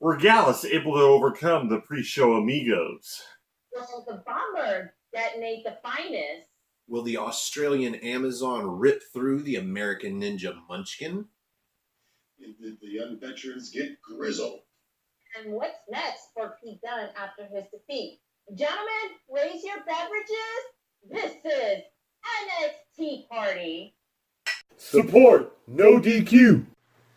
Were Gallus able to overcome the pre-show amigos? Will the bomber detonate the finest? Will the Australian Amazon rip through the American Ninja Munchkin? Did the young veterans get grizzled? And what's next for Pete Dunne after his defeat? Gentlemen, raise your beverages. This is NXT Party. Support, no DQ.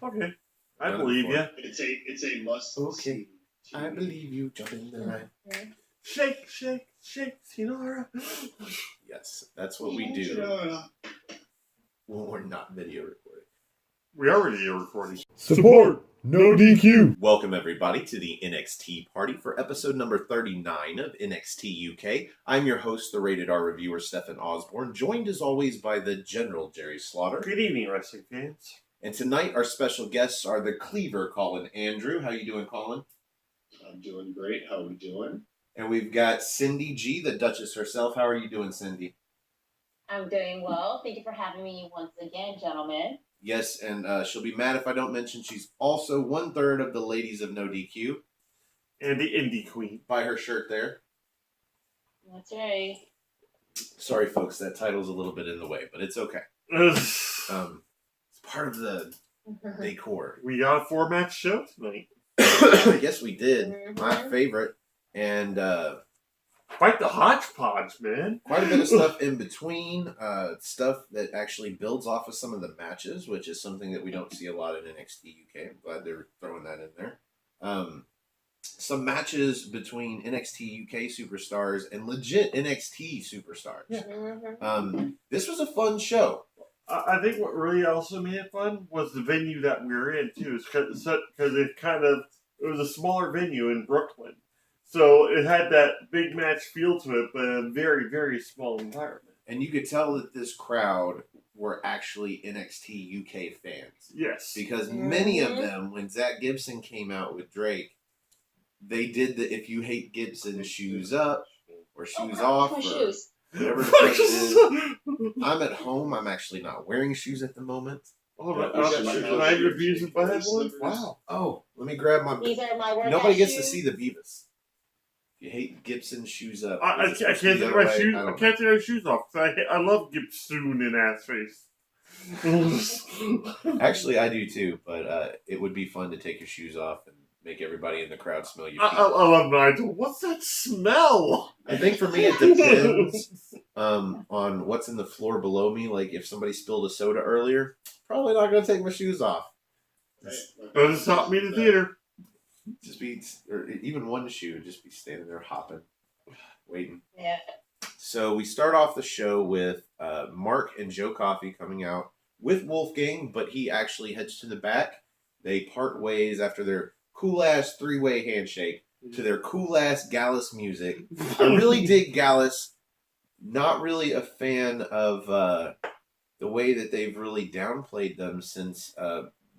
Okay, I believe you. It's a must. Okay, I believe you. Jump in the line. Shake, shake, shake, Sinora. Yes, that's what we do when we're not video recording. We are video recording. Support, no DQ. Welcome everybody to the NXT party for episode number 39 of NXT UK. I'm your host, the Rated R reviewer, Stephen Osborne, joined as always by the General Jerry Slaughter. Good evening, wrestling fans. And tonight our special guests are the Cleaver, Colin Andrew. How you doing, Colin? I'm doing great. How are we doing? And we've got Cindy G, the Duchess herself. How are you doing, Cindy? I'm doing well. Thank you for having me once again, gentlemen. Yes, and she'll be mad if I don't mention she's also 1/3 of the ladies of No DQ. And the Indie Queen. By her shirt there. That's right. Sorry, folks, that title's a little bit in the way, but it's okay. It's part of the decor. We got a 4-match show tonight. Yes, we did. My favorite. And quite the hodgepodge, man. Quite a bit of stuff in between. Stuff that actually builds off of some of the matches, which is something that we don't see a lot in NXT UK. I'm glad they're throwing that in there. Some matches between NXT UK superstars and legit NXT superstars. Yeah. This was a fun show. I think what really also made it fun was the venue that we were in, too. Because it was a smaller venue in Brooklyn. So it had that big match feel to it, but in a very, very small environment. And you could tell that this crowd were actually NXT UK fans. Yes. Because many of them, when Zach Gibson came out with Drake, they did the if you hate Gibson, shoes up or shoes off. My or shoes. whatever the fuck it is. I'm at home. I'm actually not wearing shoes at the moment. Oh, can I reviews if I have one? Wow. Oh, let me grab my... These are my workout Nobody gets shoes. to see the Beavis. You hate Gibson shoes up. I can't take my shoes. I can't take my shoes off because I love Gibson in ass face. Actually, I do too. But it would be fun to take your shoes off and make everybody in the crowd smell your feet. I love Nigel. What's that smell? I think for me it depends on what's in the floor below me. Like if somebody spilled a soda earlier, probably not going to take my shoes off. Doesn't stop me in the theater. Just be, or even one shoe, just be standing there hopping, waiting. Yeah. So we start off the show with Mark and Joe Coffey coming out with Wolfgang, but he actually heads to the back. They part ways after their cool-ass three-way handshake to their cool-ass Gallus music. I really dig Gallus. Not really a fan of the way that they've really downplayed them since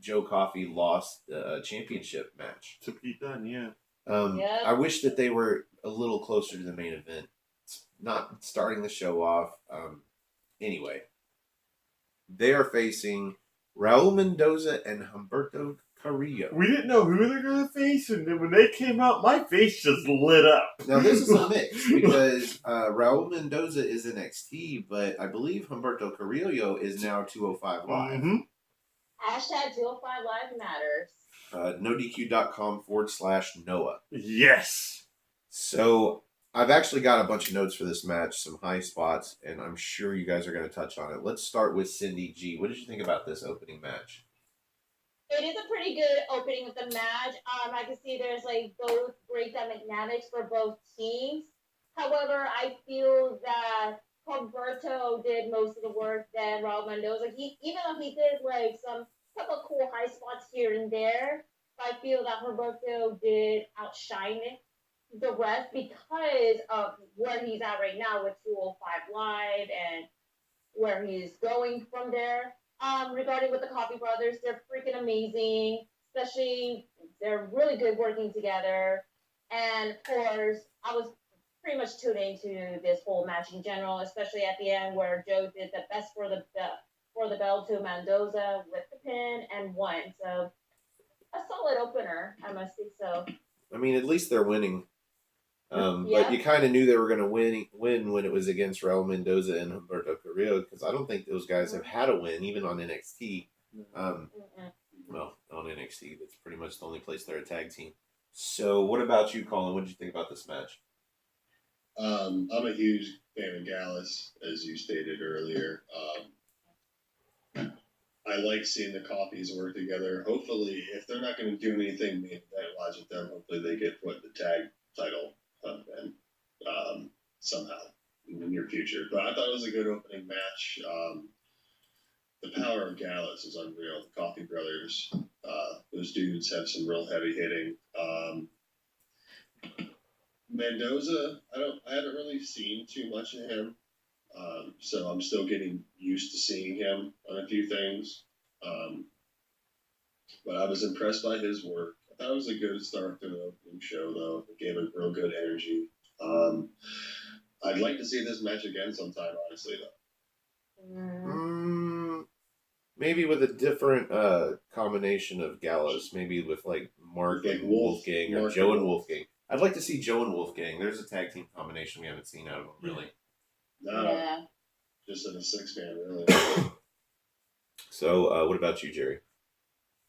Joe Coffey lost the championship match. To Pete Dunne, yeah. I wish that they were a little closer to the main event. It's not starting the show off. Anyway, they are facing Raul Mendoza and Humberto Carrillo. We didn't know who they were going to face, and then when they came out, my face just lit up. Now, this is a mix, because Raul Mendoza is NXT, but I believe Humberto Carrillo is now 205 Live. Mm-hmm. Hashtag 205 Live matters. NoDQ.com/Noah. Yes. So, I've actually got a bunch of notes for this match, some high spots, and I'm sure you guys are going to touch on it. Let's start with Cindy G. What did you think about this opening match? It is a pretty good opening of the match. I can see there's both great dynamics for both teams. However, I feel that Humberto did most of the work than Raul Mendoza. Even though he did some couple of cool high spots here and there, I feel that Humberto did outshine the rest because of where he's at right now with 205 Live and where he's going from there. Regarding with the Coffey brothers, they're freaking amazing. Especially, they're really good working together. And of course, I was pretty much tuned into this whole match in general, especially at the end where Joe did the best for the belt to Mendoza with the pin and won. So a solid opener, I must say so. I mean, at least they're winning. Yeah. But you kind of knew they were going to win when it was against Raul Mendoza and Humberto Carrillo, because I don't think those guys have had a win, even on NXT. Well, on NXT, that's pretty much the only place they're a tag team. So, what about you, Colin? What did you think about this match? I'm a huge fan of Gallus, as you stated earlier. I like seeing the Coffees work together. Hopefully, if they're not going to do anything main event-wise with them, hopefully they get put the tag title somehow in the near future. But I thought it was a good opening match. The power of Gallus is unreal. The Coffee Brothers, those dudes have some real heavy hitting. Mendoza, I haven't really seen too much of him, so I'm still getting used to seeing him on a few things. But I was impressed by his work. I thought it was a good start to the opening show, though. It gave it real good energy. I'd like to see this match again sometime, honestly, though. Maybe with a different combination of Gallows. Maybe with like Mark and Wolfgang, or Joe and Wolfgang. I'd like to see Joe and Wolfgang. There's a tag team combination we haven't seen out of them, really. No, Yeah. just in a 6-man, really. So, what about you, Jerry?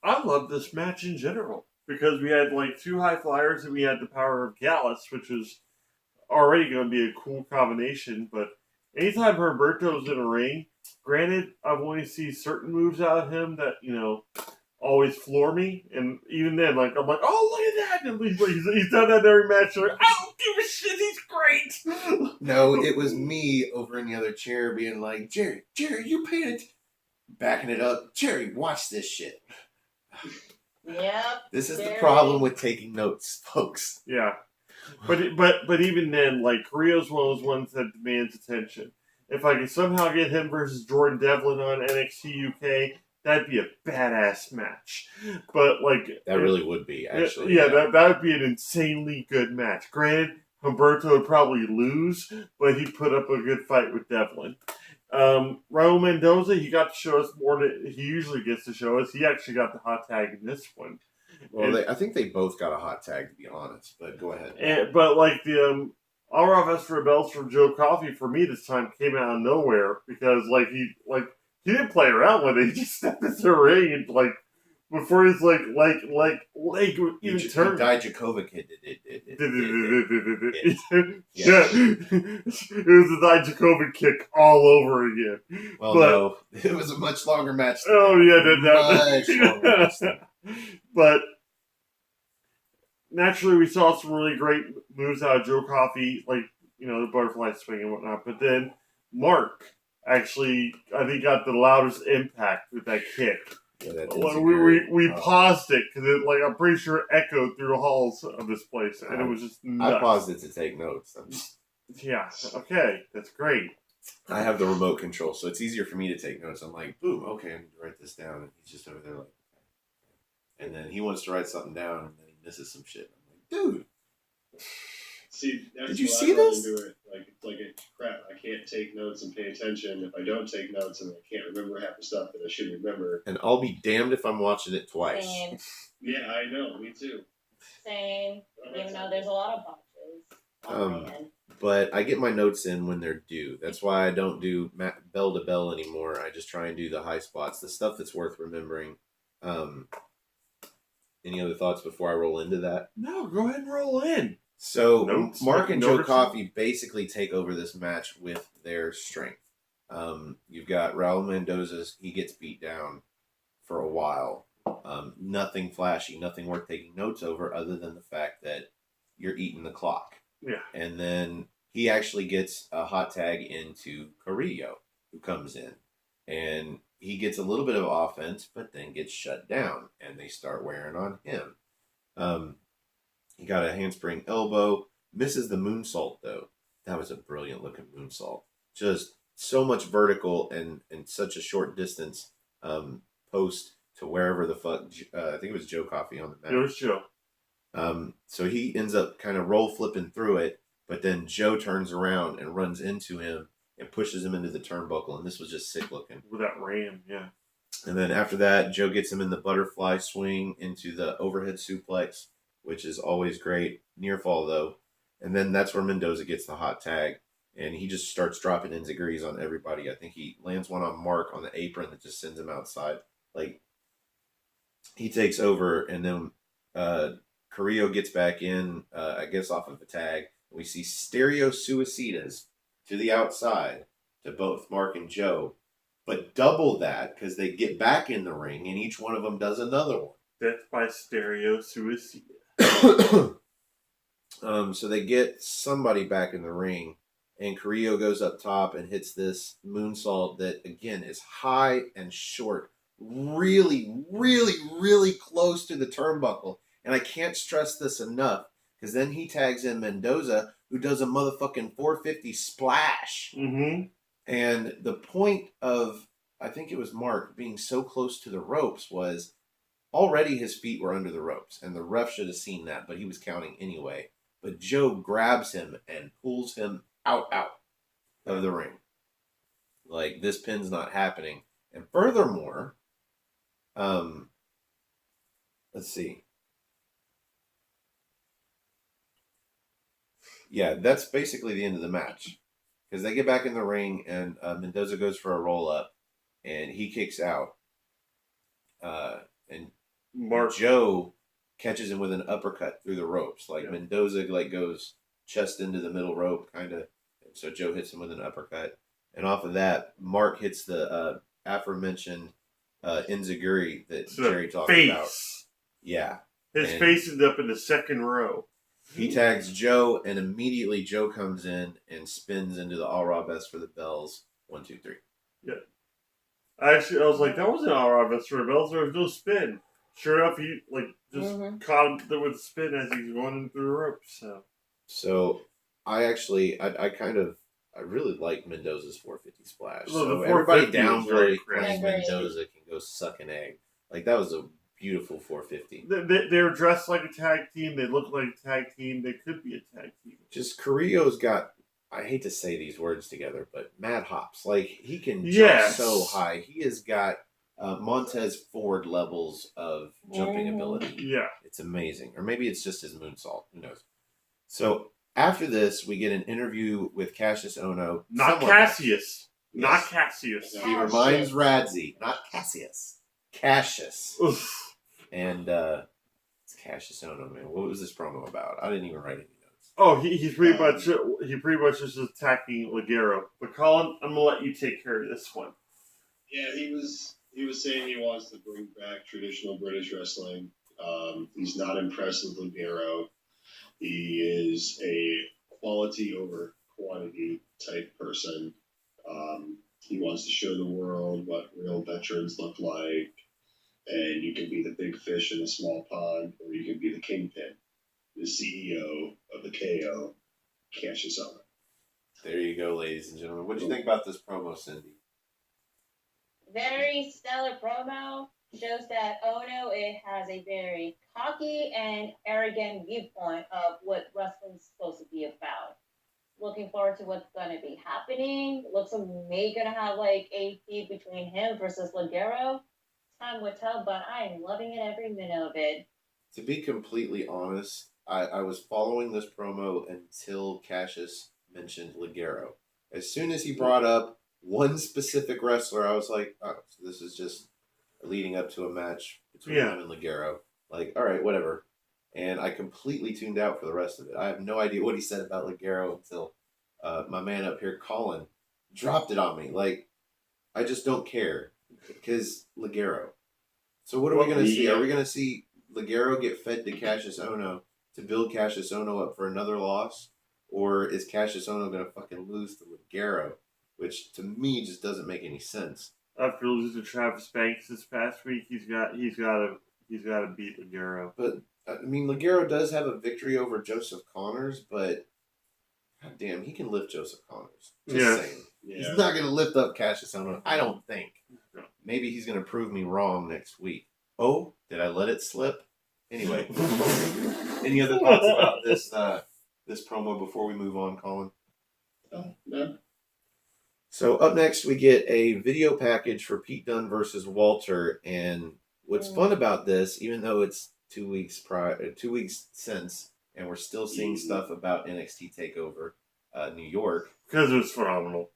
I love this match in general because we had like 2 high flyers and we had the power of Gallus, which was already going to be a cool combination. But anytime Humberto's in a ring, granted, I've only seen certain moves out of him that, always floor me. And even then, like, I'm like, oh, look at that. And he's done that in every match. Like, I don't give a shit. He's great. No, it was me over in the other chair being like, Jerry, you paid it. Backing it up. Jerry, watch this shit. Yep. This is the problem with taking notes, folks. Yeah. But even then, like, Carrillo's one of those ones that demands attention. If I could somehow get him versus Jordan Devlin on NXT UK, that'd be a badass match. But, like... That really would be, actually. Yeah, that would be an insanely good match. Granted, Humberto would probably lose, but he'd put up a good fight with Devlin. Raul Mendoza, he got to show us more than he usually gets to show us. He actually got the hot tag in this one. Well, I think they both got a hot tag, to be honest, but go ahead. But, like, the... All of us for belts from Joe Coffey for me this time came out of nowhere because he didn't play around with it. He just stepped into the ring and before he's even turned. Dijakovic hit it. Yeah. It was a Dijakovic kick all over again. Well, no, it was a much longer match. Much longer match. But naturally, we saw some really great moves out of Joe Coffey, like, the butterfly swing and whatnot. But then Mark actually, I think, got the loudest impact with that kick. Yeah, we paused it because I'm pretty sure it echoed through the halls of this place, and it was just nuts. I paused it to take notes. Yeah, okay, that's great. I have the remote control, so it's easier for me to take notes. I'm like, boom, okay, I need to write this down, and he's just over there like, and then he wants to write something down, and then he misses some shit. I'm like, dude. See, that's did you what see I run this? into it. Crap, I can't take notes and pay attention. If I don't take notes, and I can't remember half the stuff that I should remember. And I'll be damned if I'm watching it twice. Same. Yeah, I know. Me too. Same. Even though there's a lot of botches. But I get my notes in when they're due. That's why I don't do bell to bell anymore. I just try and do the high spots, the stuff that's worth remembering. Any other thoughts before I roll into that? No, go ahead and roll in. So Mark and Joe Coffey basically take over this match with their strength. You've got Raul Mendoza. He gets beat down for a while. Nothing flashy, nothing worth taking notes over other than the fact that you're eating the clock. Yeah. And then he actually gets a hot tag into Carrillo, who comes in. And he gets a little bit of offense, but then gets shut down, and they start wearing on him. He got a handspring elbow, misses the moonsault, though. That was a brilliant-looking moonsault. Just so much vertical and such a short distance post to wherever the fuck, I think it was Joe Coffey on the mat. It was Joe. So he ends up kind of roll flipping through it, but then Joe turns around and runs into him and pushes him into the turnbuckle, and this was just sick looking. With that ram, yeah. And then after that, Joe gets him in the butterfly swing into the overhead suplex, which is always great. Near fall, though. And then that's where Mendoza gets the hot tag. And he just starts dropping enziguris on everybody. I think he lands one on Mark on the apron that just sends him outside. Like, he takes over, and then Carrillo gets back in, I guess, off of a tag. We see stereo suicidas to the outside to both Mark and Joe, but double that because they get back in the ring, and each one of them does another one. Death by stereo suicida. So they get somebody back in the ring, and Carrillo goes up top and hits this moonsault that, again, is high and short. Really, really, really close to the turnbuckle. And I can't stress this enough, because then he tags in Mendoza, who does a motherfucking 450 splash. Mm-hmm. And the point of, I think it was Mark, being so close to the ropes was already his feet were under the ropes, and the ref should have seen that, but he was counting anyway. But Joe grabs him and pulls him out of the ring. Like, this pin's not happening. And furthermore, let's see. Yeah, that's basically the end of the match. Because they get back in the ring, and Mendoza goes for a roll-up, and he kicks out. And Joe catches him with an uppercut through the ropes. Like, Mendoza goes chest into the middle rope, kind of. So Joe hits him with an uppercut. And off of that, Mark hits the aforementioned enziguri that Jerry talked about. Yeah. His face is up in the second row. He tags Joe, and immediately Joe comes in and spins into the All Raw Best for the Bells. 1, 2, 3. Yeah. Actually, I was like, that wasn't All Raw Best for the Bells. There was no spin. Sure enough, he just caught him with a spin as he's going in through the ropes. So I really like Mendoza's 450 splash. Well, so the everybody 450 down was very claims Mendoza can go suck an egg. Like, that was a beautiful 450. They were dressed like a tag team. They looked like a tag team. They could be a tag team. Just Carrillo's got, I hate to say these words together, but mad hops. Like, he can jump so high. He has got Montez Ford levels of jumping ability. Yeah. It's amazing. Or maybe it's just his moonsault. Who knows? So after this, we get an interview with Cassius Ohno. Not Cassius. Not Cassius. He reminds Radzi. Not Cassius. Cassius. Oof. And it's Cassius Ohno, man. What was this promo about? I didn't even write any notes. Oh, he's pretty much just attacking Ligero. But Colin, I'm gonna let you take care of this one. Yeah, he was saying he wants to bring back traditional British wrestling. He's not impressed with Ligero. He is a quality over quantity type person. He wants to show the world what real veterans look like. And you can be the big fish in a small pond, or you can be the kingpin, the CEO of the KO, Cassius Ohno. There you go, ladies and gentlemen. What do you think about this promo, Cindy? Very stellar promo. Shows that Ono has a very cocky and arrogant viewpoint of what wrestling's supposed to be about. Looking forward to what's going to be happening. Looks like maybe going to have like a feud between him versus Ligero. Time will tell, but I am loving it every minute of it. To be completely honest, I was following this promo until Cassius mentioned Ligero. As soon as he brought up one specific wrestler, I was like, oh, so this is just leading up to a match between him and Ligero. Like, all right, whatever. And I completely tuned out for the rest of it. I have no idea what he said about Ligero until my man up here, Colin, dropped it on me. Like, I just don't care. Because Ligero. So what are we going to see? Are we going to see Ligero get fed to Cassius Ohno to build Cassius Ohno up for another loss? Or is Cassius Ohno going to fucking lose to Ligero? Which, to me, just doesn't make any sense. After losing to Travis Banks this past week, he's got to beat Ligero. But, I mean, Ligero does have a victory over Joseph Connors, but god damn, he can lift Joseph Connors. Just saying. Yeah. He's not going to lift up Cassius Ohno, I don't think. No. Maybe he's going to prove me wrong next week. Oh, did I let it slip? Anyway. Any other thoughts about this promo before we move on, Colin? No. So up next, we get a video package for Pete Dunne versus Walter. And what's fun about this, even though it's 2 weeks prior, 2 weeks since, and we're still seeing stuff about NXT Takeover New York. Because it was phenomenal.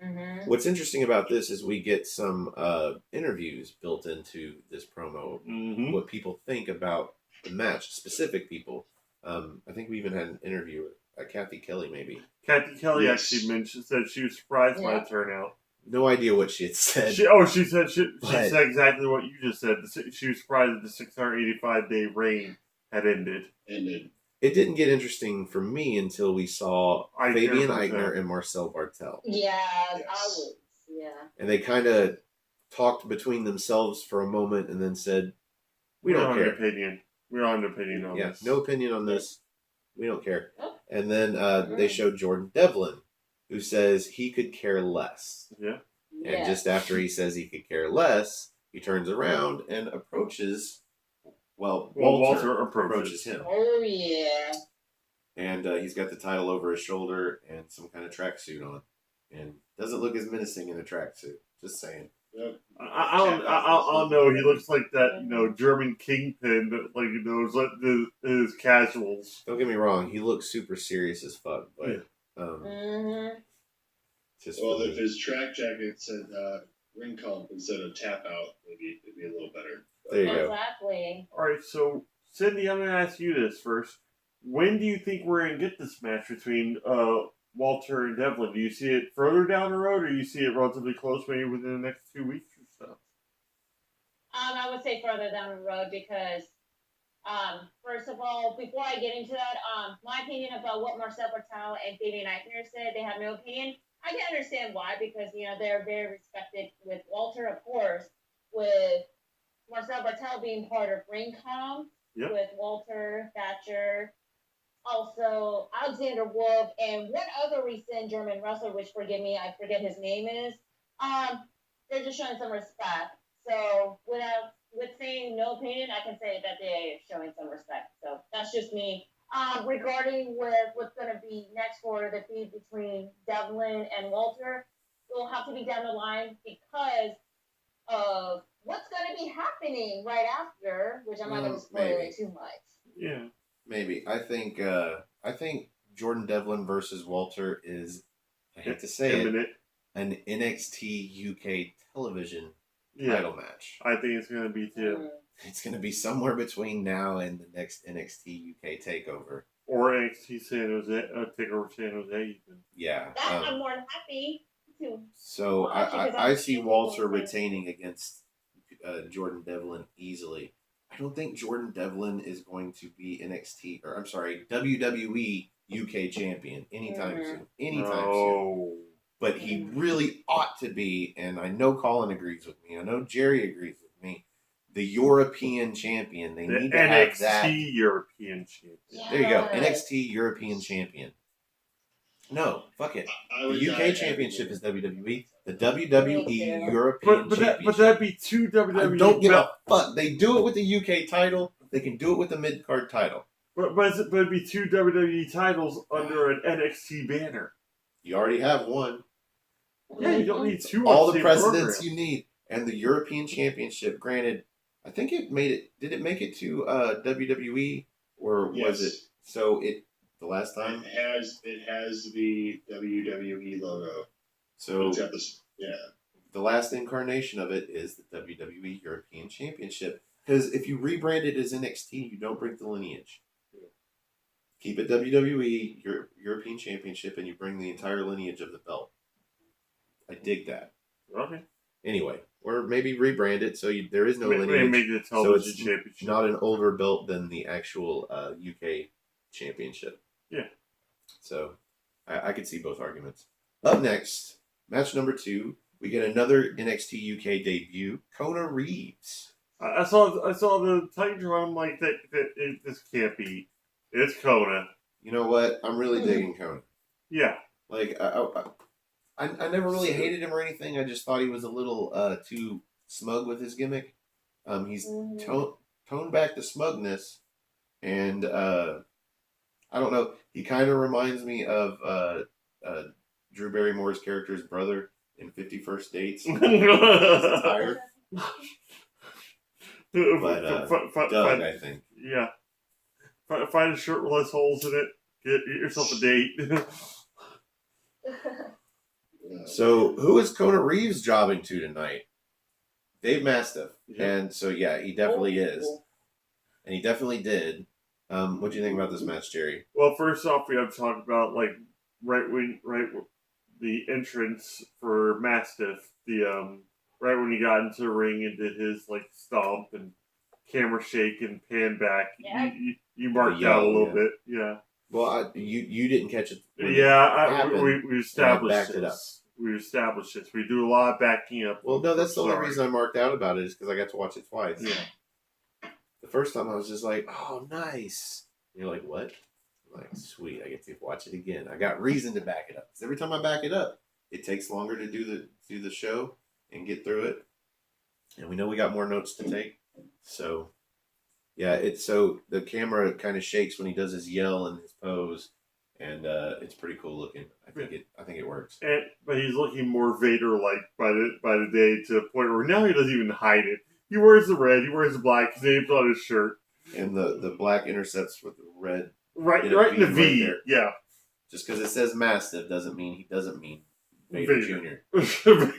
Mm-hmm. What's interesting about this is we get some interviews built into this promo. Mm-hmm. What people think about the match, specific people. I think we even had an interview with Kathy Kelly, maybe. Kathy Kelly actually said she was surprised by the turnout. No idea what she had said. She said exactly what you just said. She was surprised that the 685-day reign had ended. It didn't get interesting for me until we saw Fabian Eichner and Marcel Bartel. Yeah, I was. Yeah. And they kind of talked between themselves for a moment and then said, we don't care. We don't have an opinion on this. No opinion on this. We don't care. Nope. And then they showed Jordan Devlin, who says he could care less. Yeah. And just after he says he could care less, he turns around and approaches... Walter approaches him. Oh, yeah. And he's got the title over his shoulder and some kind of tracksuit on. And doesn't look as menacing in a tracksuit. Just saying. Yep. I don't know. He looks like that, German kingpin that, his casuals. Don't get me wrong. He looks super serious as fuck. But, if his track jacket said ring comp instead of tap out, maybe it'd be a little better. There you go. Exactly. All right, so Cindy, I'm going to ask you this first. When do you think we're going to get this match between Walter and Devlin? Do you see it further down the road, or do you see it relatively close, maybe within the next 2 weeks or so? I would say further down the road because, first of all, before I get into that, my opinion about what Marcel Bartel and Fabian Eichner said, they have no opinion. I can understand why, because, they're very respected with Walter, of course, with Marcel Bartel being part of Ringcom, with Walter, Thatcher, also Alexander Wolf, and one other recent German wrestler, which, forgive me, I forget his name is. They're just showing some respect. So with saying no opinion, I can say that they're showing some respect. So that's just me. Regarding what's going to be next for the feud between Devlin and Walter, it will have to be down the line because of what's going to be happening right after, which I'm not going to spoil it too much. Yeah. Maybe. I think Jordan Devlin versus Walter is, I hate to say it, an NXT UK television title match. I think it's going to be too. It's going to be somewhere between now and the next NXT UK takeover. Or NXT San Jose, takeover San Jose even. Yeah. I'm more than happy to. So I see Walter retaining against Jordan Devlin easily. I don't think Jordan Devlin is going to be WWE UK champion anytime soon. Soon. But he really ought to be, and I know Colin agrees with me. I know Jerry agrees with me. The European champion. They need to have that. NXT European champion. Yes. There you go. NXT European champion. No, fuck it. The UK championship is WWE. The WWE European championship. But that'd be two WWE. I don't give a fuck. They do it with the UK title. They can do it with the mid-card title. But it'd be two WWE titles under an NXT banner. You already have one. Yeah, you don't need two. All the precedents you need. And the European Championship, granted, I think it made it. Did it make it to WWE? Or was it? So the last time? It has the WWE logo. So it's got the last incarnation of it is the WWE European Championship. Because if you rebrand it as NXT, you don't break the lineage. Keep it WWE European Championship, and you bring the entire lineage of the belt. I dig that. Okay. Anyway, or maybe rebrand it so there is no lineage. Make it a television championship. Not an older belt than the actual UK Championship. Yeah. So I could see both arguments. Up next, match number 2, we get another NXT UK debut, Kona Reeves. I saw the Titantron. I'm like, this can't be. It's Kona. You know what? I'm really digging Kona. Yeah. Like, I never really hated him or anything. I just thought he was a little too smug with his gimmick. He's toned back the smugness, and I don't know. He kind of reminds me of Drew Barrymore's character's brother in 50 First Dates. He's But, tired. But Doug, I think. Yeah. Find a shirt with less holes in it. Get yourself a date. So, who is Kona Reeves jobbing to tonight? Dave Mastiff. Yeah. And so, yeah, he definitely is. And he definitely did. What do you think about this match, Jerry? Well, first off, we have to talk about right the entrance for Mastiff. Right when he got into the ring and did his stomp and camera shake and pan back. Yeah. You marked out a little bit. Yeah. Well, you didn't catch it. We established it up. We established this. We do a lot of backing up. Well, no, that's the only reason I marked out about it is because I got to watch it twice. Yeah. The first time I was just like, oh, nice. And you're like, what? I'm like, sweet. I get to watch it again. I got reason to back it up. Because every time I back it up, it takes longer to do the show and get through it. And we know we got more notes to take. So, yeah, the camera kind of shakes when he does his yell and his pose. And it's pretty cool looking. I think it works. But he's looking more Vader-like by the day, to the point where now he doesn't even hide it. He wears the red, he wears the black, his name's on his shirt. And the black intercepts with the red. Right in the V. Right, yeah. Just because it says Mastiff doesn't mean Vader Jr. He's the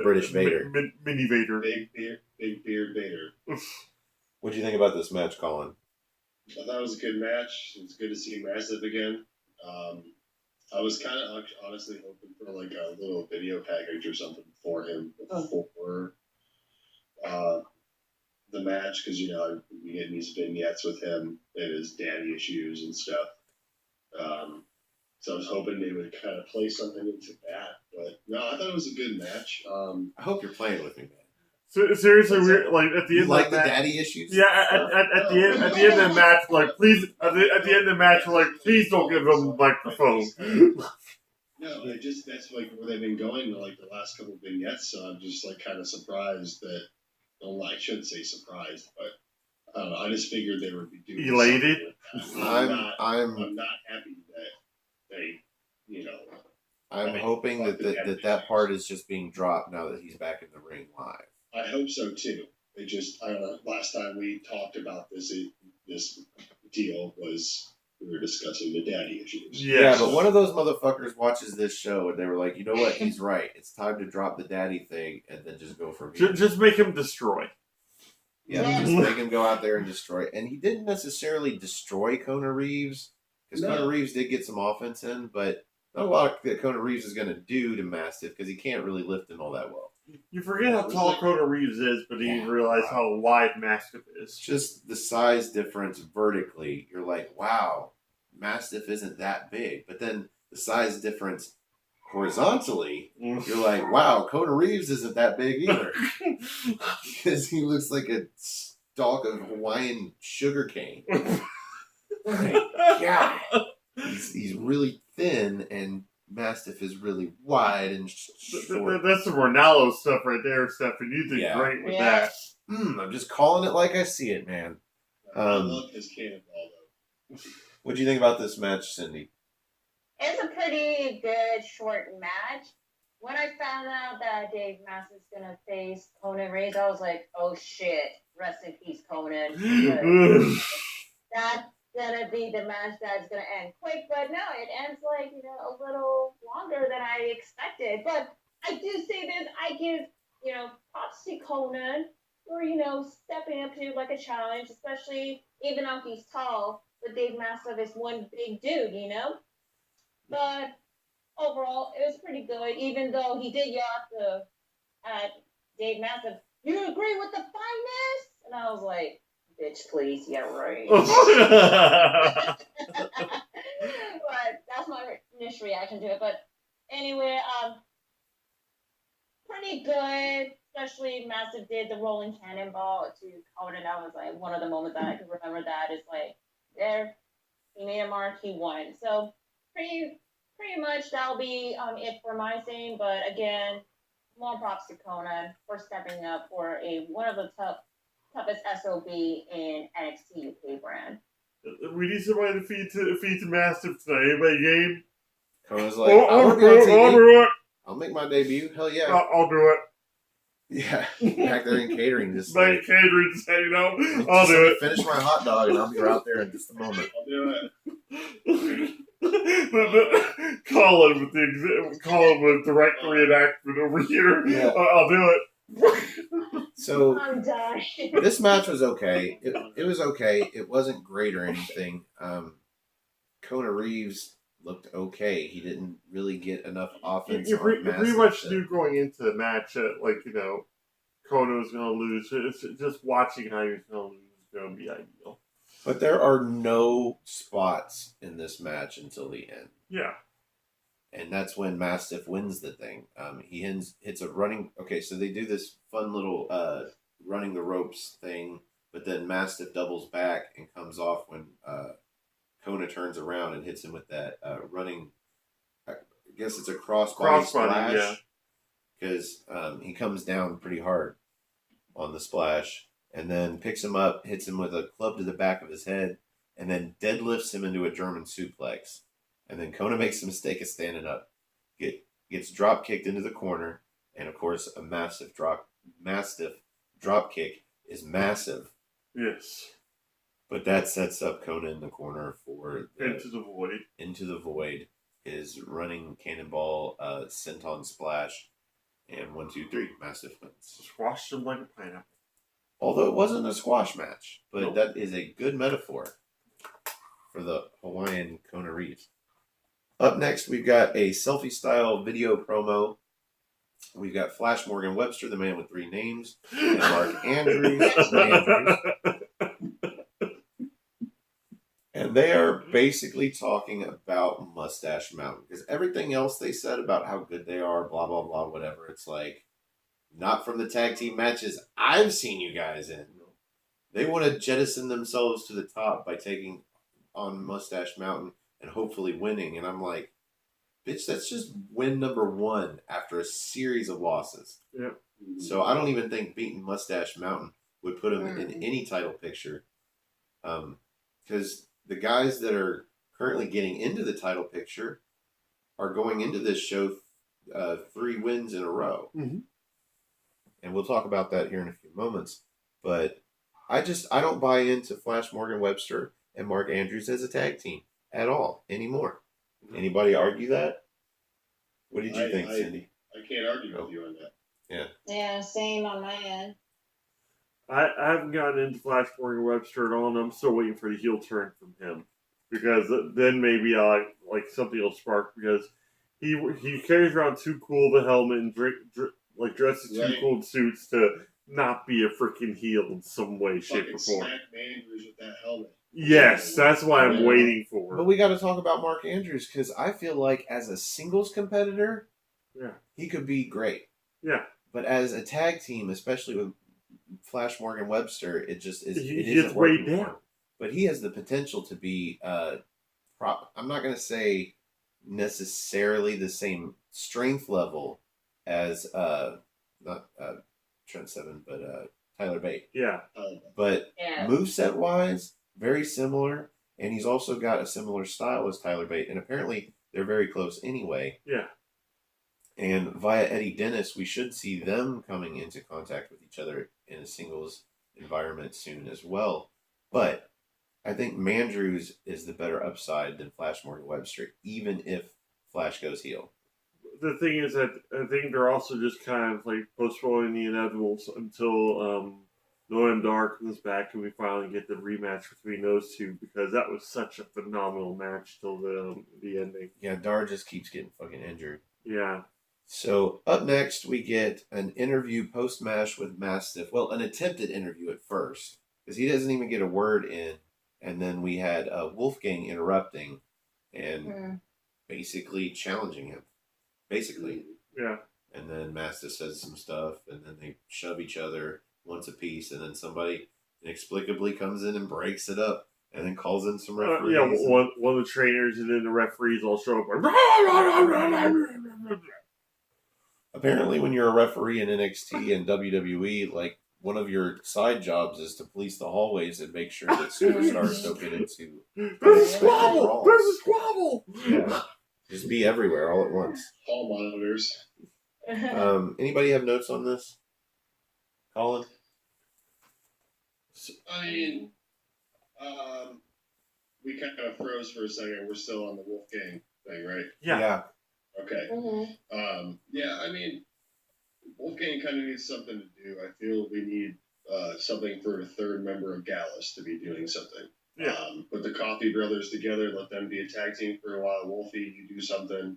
British Vader. Mini Vader. Big beard Vader. What do you think about this match, Colin? I thought it was a good match. It was good to see Mastiff again. I was kind of honestly hoping for a little video package or something for him before the match, because we get these vignettes with him and his daddy issues and stuff. So I was hoping they would kind of play something into that. But no, I thought it was a good match. I hope you're playing with me, man. So, seriously, we're at the end. You like the daddy issues? Yeah, at the end of the match, please. At the end of the match, please don't give him a microphone. No, that's where they've been going the last couple of vignettes. So I'm just kind of surprised that. Well, I shouldn't say surprised, but I don't know. I just figured they would be doing elated. I'm not happy that they, I'm hoping that part is just being dropped now that he's back in the ring live. I hope so too. I don't know. Last time we talked about this deal was we were discussing the daddy issues. Yeah, but one of those motherfuckers watches this show and they were like, you know what? He's right. It's time to drop the daddy thing and then just go for me. Just make him destroy. Yeah, just make him go out there and destroy. And he didn't necessarily destroy Kona Reeves, because Kona Reeves did get some offense in, but not a lot that Kona Reeves is going to do to Mastiff, because he can't really lift him all that well. You forget how tall Kona Reeves is, but you realize how wide Mastiff is. Just the size difference vertically, you're like, wow, Mastiff isn't that big. But then the size difference horizontally, you're like, wow, Kona Reeves isn't that big either. Because he looks like a stalk of Hawaiian sugar cane. God. He's really thin, and Mastiff is really wide and short. That's some Ronaldo stuff right there, Stephen. You did great with that. I'm just calling it like I see it, man. I love his cannonball, though. What do you think about this match, Cindy? It's a pretty good short match. When I found out that Dave Mastiff's gonna face Conan Reeves, I was like, oh shit, rest in peace, Conan. That's gonna be the match that's gonna end quick, but no, it ends a little longer than I expected. But I do say this, I give, props to Conan for, stepping up to a challenge, especially even though he's tall, but Dave Mastiff is one big dude, But overall, it was pretty good, even though he did yell at Dave Mastiff, you agree with the fineness? And I was like, bitch, please, yeah, right. But that's my initial reaction to it. But anyway, pretty good. Especially Mastiff did the rolling cannonball to Conan. That was one of the moments that I can remember. That is there, he made a mark, he won. So pretty much that'll be it for my saying. But again, more props to Conan for stepping up for one of the toughest SOB in NXT UK brand. We need somebody to feed to Mastiff tonight. Anybody game? Kona's like, I want to be on I'll TV. do it. I'll make my debut. Hell yeah. I'll do it. Yeah. Back there in catering, just Like like, catering, just hanging out. just I'll let do me it. finish my hot dog and I'll be out there in just a moment. I'll do it. Colin with direct reenactment over here. Yeah. I'll do it. So I'm dying. this match was okay. It was okay. It wasn't great or anything. Kona Reeves looked okay. He didn't really get enough offense. You on pretty Mastiff much that- knew going into the match that, like, you know, Kona was going to lose. It's just watching how he was going to lose is going to be ideal. But there are no spots in this match until the end. Yeah. And that's when Mastiff wins the thing. He hits a running... Okay, so they do this fun little running the ropes thing, but then Mastiff doubles back and comes off when Kona turns around and hits him with that running... I guess it's a crossbody splash. Yeah. Because he comes down pretty hard on the splash, and then picks him up, hits him with a club to the back of his head, and then deadlifts him into a German suplex. And then Kona makes the mistake of standing up, gets drop kicked into the corner, and of course a Mastiff drop kick is massive. Yes. But that sets up Kona in the corner for Into the void. His running cannonball senton splash, and 1, 2, 3, Mastiff wins. Squashed him like a pineapple. Although it wasn't a squash match, but Nope. that is a good metaphor for the Hawaiian Kona Reeves. Up next, we've got a selfie-style video promo. We've got Flash Morgan Webster, the man with 3 names, and Mark Andrews. And they are basically talking about Mustache Mountain. Because everything else they said about how good they are, blah, blah, blah, whatever, it's like, not from the tag team matches I've seen you guys in. They want to jettison themselves to the top by taking on Mustache Mountain and hopefully winning. And I'm like, bitch, that's just win number 1 after a series of losses. Yep. So I don't even think beating Mustache Mountain would put him in any title picture. Because the guys that are currently getting into the title picture are going into this show 3 wins in a row. Mm-hmm. And we'll talk about that here in a few moments. But I don't buy into Flash Morgan Webster and Mark Andrews as a tag team at all anymore. Anybody argue that? What did you think, Cindy? I can't argue with you on that. Yeah. Yeah, same on my end. I haven't gotten into Flash Morgan Webster at all, and I'm still waiting for the heel turn from him. Because then maybe like something will spark, because he carries around too cool of a helmet and dresses too cool in suits to not be a freaking heel in some way, shape, or form. Smack Andrews with that helmet. Yes, that's what I'm waiting for. But we got to talk about Mark Andrews, because I feel like as a singles competitor, he could be great. Yeah. But as a tag team, especially with Flash Morgan Webster, it just is. He it gets isn't weighed working for him. down. But he has the potential to be. I'm not going to say necessarily the same strength level as not Trent Seven, but Tyler Bate. Yeah. But moveset wise, very similar, and he's also got a similar style as Tyler Bate, and apparently they're very close anyway. Yeah. And via Eddie Dennis, we should see them coming into contact with each other in a singles environment soon as well. But I think Mandrews is the better upside than Flash Morgan Webster, even if Flash goes heel. The thing is that I think they're also just kind of like postponing the inevitables until Noam Dar comes back and we finally get the rematch between those two, because that was such a phenomenal match till the ending. Yeah, Dar just keeps getting fucking injured. Yeah. So up next, we get an interview post-match with Mastiff. Well, an attempted interview at first, because he doesn't even get a word in. And then we had Wolfgang interrupting and basically challenging him. Basically. Yeah. And then Mastiff says some stuff, and then they shove each other once a piece, and then somebody inexplicably comes in and breaks it up, and then calls in some referees. One of the trainers and then the referees all show up like... Apparently, when you're a referee in NXT and WWE, like, one of your side jobs is to police the hallways and make sure that superstars don't get into... There's a squabble! There's a squabble! Yeah. Just be everywhere all at once. Hall monitors. Anybody have notes on this? Colin? I mean, we kind of froze for a second. We're still on the Wolfgang thing, right? Yeah. Okay. Yeah, I mean, Wolfgang kind of needs something to do. I feel we need something for a third member of Gallus to be doing something. Yeah. Put the Coffee Brothers together, let them be a tag team for a while. Wolfie, you do something.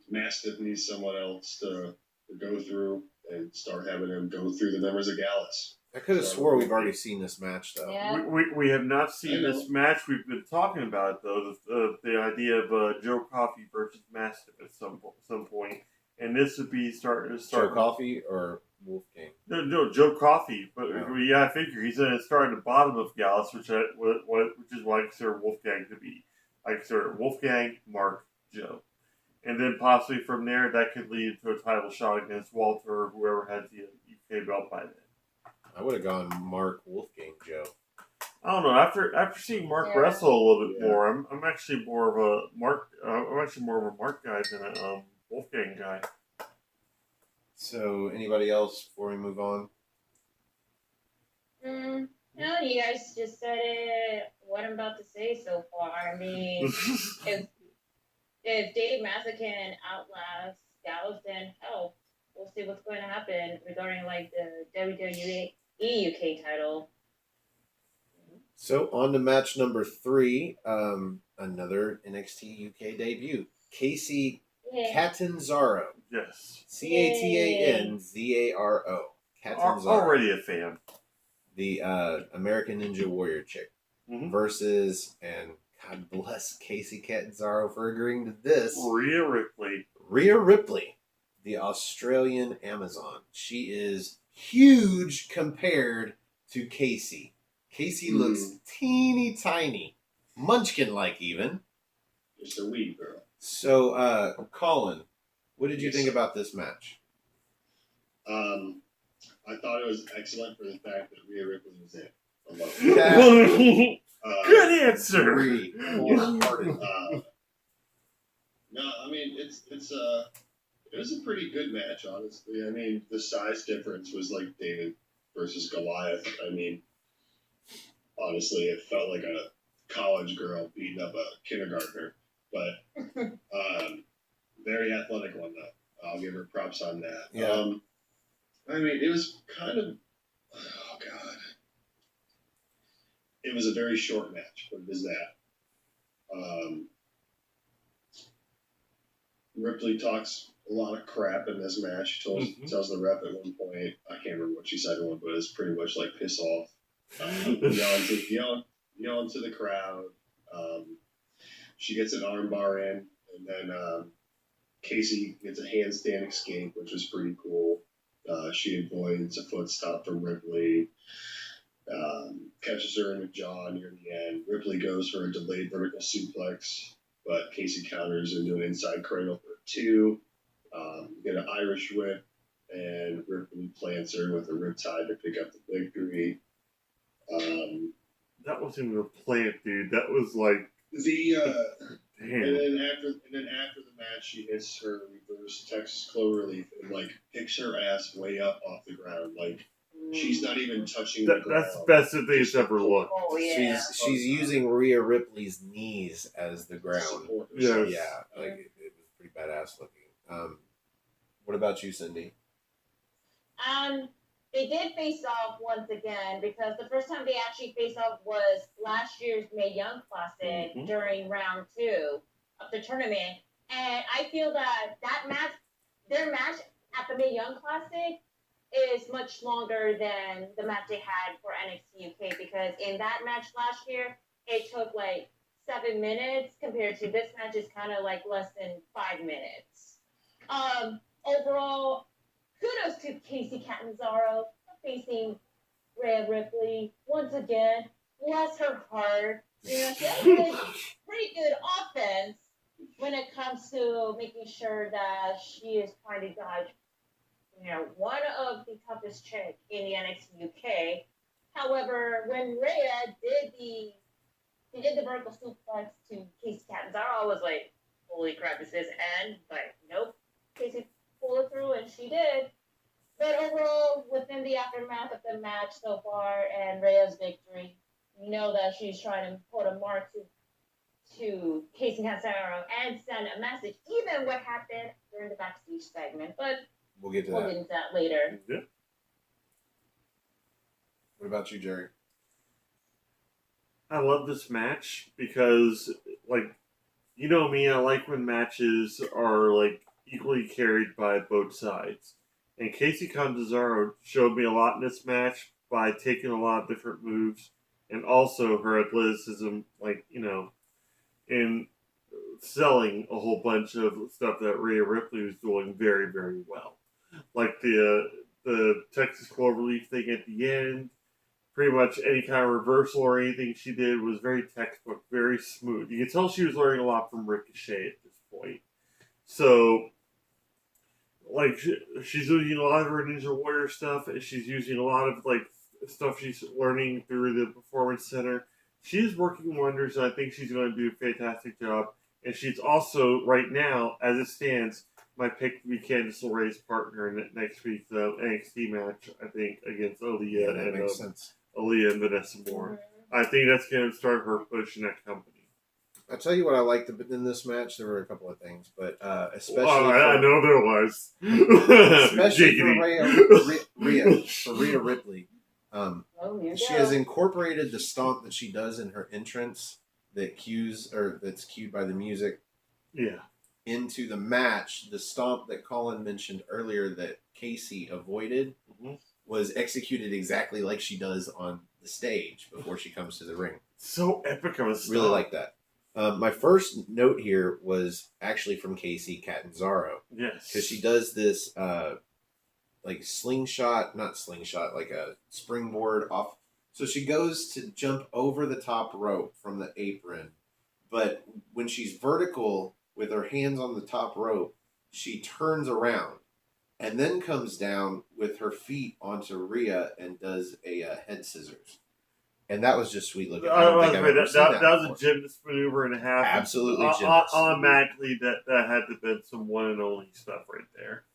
Mastiff needs someone else to go through and start having him go through the members of Gallus. I could have swore we've already seen this match, though. Yeah. We have not seen this match. We've been talking about it, though. The idea of Joe Coffey versus Mastiff at some point. And this would be starting. Joe Coffey or Wolfgang? No, Joe Coffey. But Oh. yeah, I figure he's going to start at the bottom of Gallus, which is what I consider Wolfgang to be. I consider Wolfgang, Mark, Joe. And then possibly from there, that could lead to a title shot against Walter or whoever has the UK belt by then. I would have gone Mark, Wolfgang, Joe. I don't know. After seeing Mark wrestle a little bit more, I'm actually more of a Mark. I'm actually more of a Mark guy than a Wolfgang guy. So, anybody else before we move on? No, you guys just said it. What I'm about to say so far. I mean, if Dave Massa can outlast Gallows, then hell, we'll see what's going to happen regarding like the WWE UK title. So, on to match number 3, another NXT UK debut. Casey Catanzaro. Yes. Catanzaro. Catanzaro. Already a fan. The American Ninja Warrior chick. Versus, and God bless Casey Catanzaro for agreeing to this, Rhea Ripley, the Australian Amazon. She is huge compared to Casey. Casey looks teeny tiny. Munchkin-like even. Just a wee girl. So, Colin, what did you think about this match? I thought it was excellent for the fact that Rhea Ripley was in it. I love it. Good answer. No, I mean it was a pretty good match, honestly. I mean, the size difference was like David versus Goliath. I mean, honestly, it felt like a college girl beating up a kindergartner. But very athletic one, though. I'll give her props on that. Yeah. I mean, it was kind of, oh God. It was a very short match, but it is that. Ripley talks a lot of crap in this match. Tells the ref at one point, I can't remember what she said to him, but it's pretty much like piss off. Yelling to the crowd. She gets an armbar in, and then Casey gets a handstand escape, which was pretty cool. She avoids a foot stop from Ripley. Catches her in the jaw near the end. Ripley goes for a delayed vertical suplex, but Casey counters into an inside cradle for 2. Get an Irish whip, and Ripley plants her with a riptide to pick up the victory. That wasn't even a plant, dude. That was like damn. And then after the match, she hits her reverse Texas cloverleaf and like picks her ass way up off the ground, like. She's not even touching the ground. That's the best thing it's ever looked. Oh, yeah. She's using Rhea Ripley's knees as the ground. Yes. Yeah, like it was pretty badass looking. What about you, Cindy? They did face off once again because the first time they actually faced off was last year's Mae Young Classic during round 2 of the tournament, and I feel that their match at the Mae Young Classic is much longer than the match they had for NXT UK, because in that match last year, it took like 7 minutes compared to this match is kind of like less than 5 minutes. Overall, kudos to Casey Catanzaro facing Rhea Ripley once again. Bless her heart. You know, she has pretty good offense when it comes to making sure that she is trying to dodge, you know, one of the toughest chicks in the NXT UK. However, when Rhea did the vertical suplex to Casey Catanzaro, I was like, holy crap, is this end? But nope, Casey pulled it through, and she did. But overall, within the aftermath of the match so far and Rhea's victory, you know that she's trying to put a mark to Casey Cassaro and send a message, even what happened during the backstage segment. But We'll get to we'll that. get into that later. Yeah. What about you, Jerry? I love this match because, like, you know me, I like when matches are, like, equally carried by both sides. And Casey Catanzaro showed me a lot in this match by taking a lot of different moves and also her athleticism, like, you know, in selling a whole bunch of stuff that Rhea Ripley was doing very, very well. Like the Texas Cloverleaf thing at the end. Pretty much any kind of reversal or anything she did was very textbook, very smooth. You could tell she was learning a lot from Ricochet at this point. So, like, she's using a lot of her Ninja Warrior stuff, and she's using a lot of, like, stuff she's learning through the Performance Center. She's working wonders, and I think she's going to do a fantastic job. And she's also, right now, as it stands, my pick to be Candice LeRae's partner in next week's NXT match, I think, against Aaliyah That and makes sense. Aaliyah and Vanessa Moore. I think that's going to start her push in that company. I'll tell you what I liked in this match. There were a couple of things, but especially I know there was. especially for Rhea Ripley. She has incorporated the stomp that she does in her entrance that's cued by the music. Yeah. Into the match. The stomp that Colin mentioned earlier that Casey avoided was executed exactly like she does on the stage before she comes to the ring. So epic of a stomp. Really like that. My first note here was actually from Casey Catanzaro. Yes. Because she does this like like a springboard off. So she goes to jump over the top rope from the apron. But when she's vertical with her hands on the top rope, she turns around and then comes down with her feet onto Rhea and does a head scissors. And that was just sweet looking. I don't think I've ever seen that was before. a gymnast maneuver and a half. Absolutely gymnast. Automatically, that had to have been some one and only stuff right there.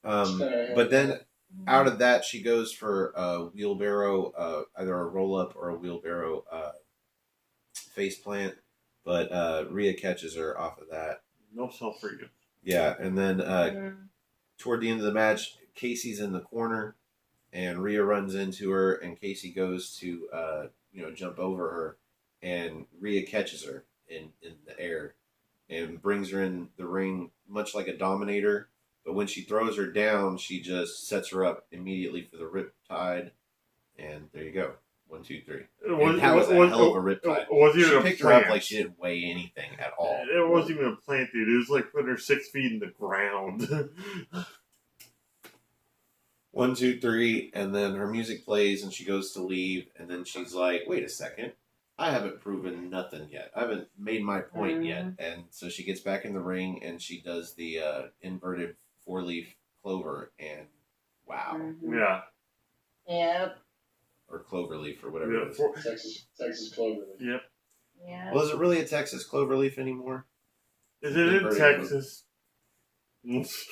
But then out of that, she goes for a wheelbarrow, either a roll-up or a wheelbarrow face plant. But Rhea catches her off of that. No self-freedom. Yeah, and then toward the end of the match, Casey's in the corner, and Rhea runs into her, and Casey goes to jump over her, and Rhea catches her in the air and brings her in the ring, much like a Dominator. But when she throws her down, she just sets her up immediately for the Riptide, and there you go. 1, 2, 3. And that was a hell of a Riptide. She picked her up like she didn't weigh anything at all. It wasn't even a plant, dude. It was like putting her 6 feet in the ground. 1, 2, 3, and then her music plays, and she goes to leave, and then she's like, "Wait a second, I haven't proven nothing yet. I haven't made my point yet." And so she gets back in the ring, and she does the inverted 4-leaf clover, and wow, Yeah. Yep. or cloverleaf, or whatever it is. Texas Cloverleaf. Yep. Yeah. Well, is it really a Texas cloverleaf anymore? Is it in Texas? It's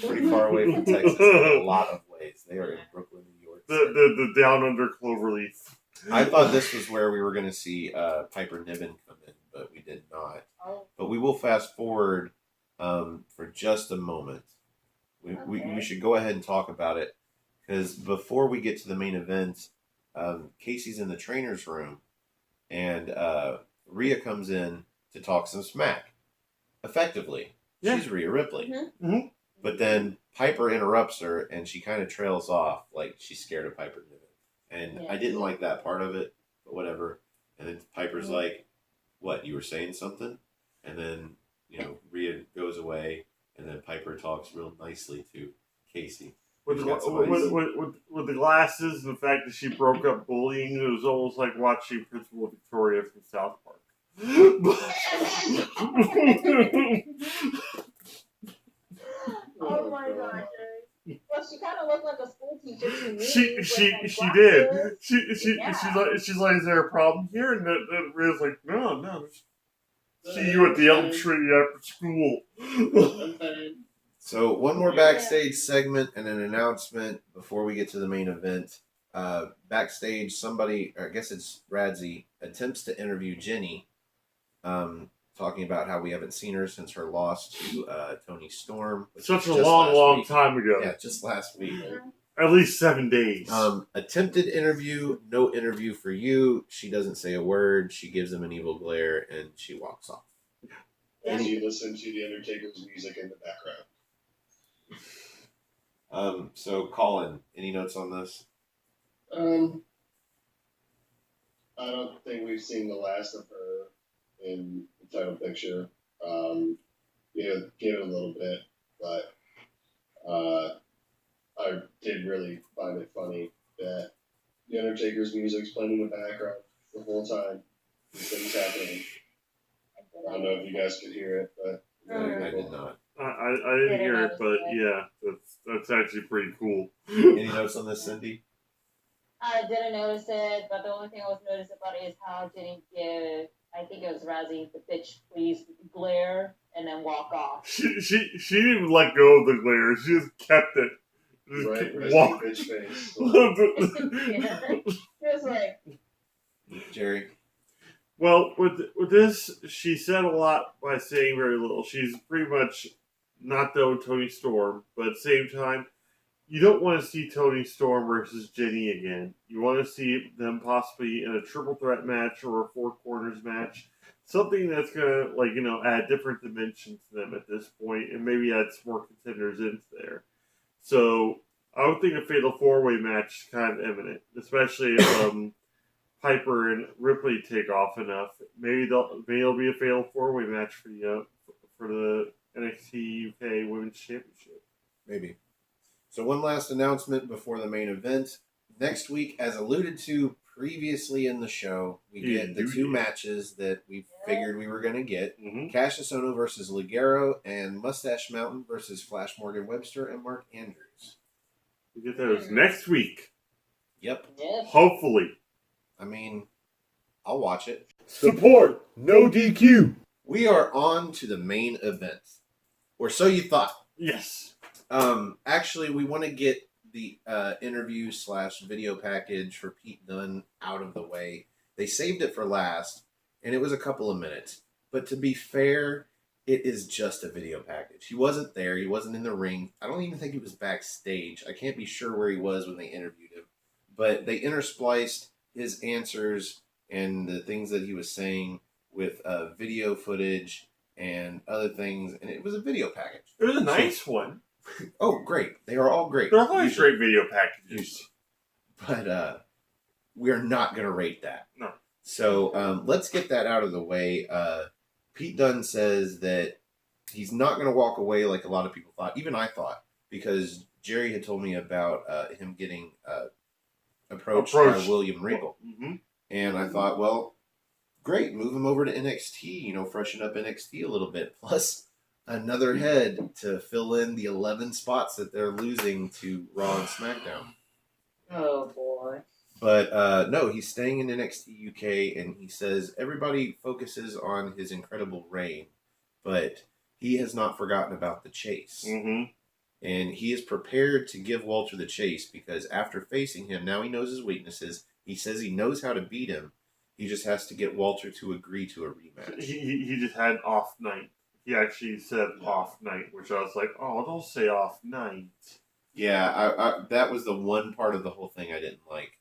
pretty far away from Texas in a lot of ways. They are in Brooklyn, New York. The down under cloverleaf. I thought this was where we were going to see Piper Niven come in, but we did not. Oh. But we will fast forward for just a moment. We should go ahead and talk about it, because before we get to the main event, Casey's in the trainer's room, and Rhea comes in to talk some smack. Effectively. Yeah. She's Rhea Ripley. Mm-hmm. But then Piper interrupts her, and she kind of trails off like she's scared of Piper Niven. And I didn't like that part of it, but whatever. And then Piper's like, "What, you were saying something?" And then, Rhea goes away, and then Piper talks real nicely to Casey. With the glasses and the fact that she broke up bullying, it was almost like watching Principal Victoria from South Park. Oh my gosh. Well, she kind of looked like a school teacher to me. She did. She's like, "Is there a problem here?" And then Rhea's like, "No, See you at the elm tree after school. I'm fine. So one more backstage segment and an announcement before we get to the main event. Backstage, somebody, or I guess it's Radzi, attempts to interview Jenny, talking about how we haven't seen her since her loss to Toni Storm. Such a long time ago. Yeah, just last week. At least 7 days. Attempted interview, no interview for you. She doesn't say a word. She gives him an evil glare and she walks off. As you listen to the Undertaker's music in the background. So Colin, any notes on this? I don't think we've seen the last of her in the title picture. Give it a little bit, but I did really find it funny that the Undertaker's music's playing in the background the whole time. These things happening. I don't know if you guys could hear it, but I did not. I didn't hear it, but yeah, that's actually pretty cool. Any notes on this, Cindy? I didn't notice it, but the only thing I was noticed about it is how didn't give, I think it was Radzi, the bitch please glare and then walk off. She didn't even let go of the glare. She just kept it. Just right, walk. bitch face. It was like, Jerry? Well, with this, she said a lot by saying very little. She's pretty much not done with Toni Storm, but at the same time, you don't want to see Toni Storm versus Jenny again. You want to see them possibly in a triple threat match or a four corners match. Something that's going to, add different dimensions to them at this point and maybe add some more contenders into there. So, I would think a fatal four-way match is kind of imminent, especially if Piper and Ripley take off enough. Maybe it'll be a fatal four-way match for the NXT UK Women's Championship. Maybe. So one last announcement before the main event. Next week, as alluded to previously in the show, we get the two matches that we figured we were going to get. Mm-hmm. Cassius versus Ligero and Mustache Mountain versus Flash Morgan Webster and Mark Andrews. We get those next week. Yep. Hopefully. I mean, I'll watch it. Support, no DQ. We are on to the main event. Or so you thought. Yes. Actually, we want to get the interview / video package for Pete Dunne out of the way. They saved it for last, and it was a couple of minutes. But to be fair, it is just a video package. He wasn't there. He wasn't in the ring. I don't even think he was backstage. I can't be sure where he was when they interviewed him. But they interspliced his answers and the things that he was saying with video footage and other things, and it was a video package. It was a nice one. Oh, great. They are all great. They're always great video packages. But we're not going to rate that. No. So let's get that out of the way. Pete Dunne says that he's not going to walk away like a lot of people thought. Even I thought, because Jerry had told me about him getting approached by William Regal. Mm-hmm. And I thought, well, great, move him over to NXT, freshen up NXT a little bit. Plus, another head to fill in the 11 spots that they're losing to Raw and SmackDown. oh boy. But no, he's staying in NXT UK, and he says everybody focuses on his incredible reign, but he has not forgotten about the chase. Mm-hmm. And he is prepared to give Walter the chase because after facing him, now he knows his weaknesses. He says he knows how to beat him. He just has to get Walter to agree to a rematch. He just had an off night. He actually said off night, which I was like, oh, don't say off night. Yeah, I that was the one part of the whole thing I didn't like.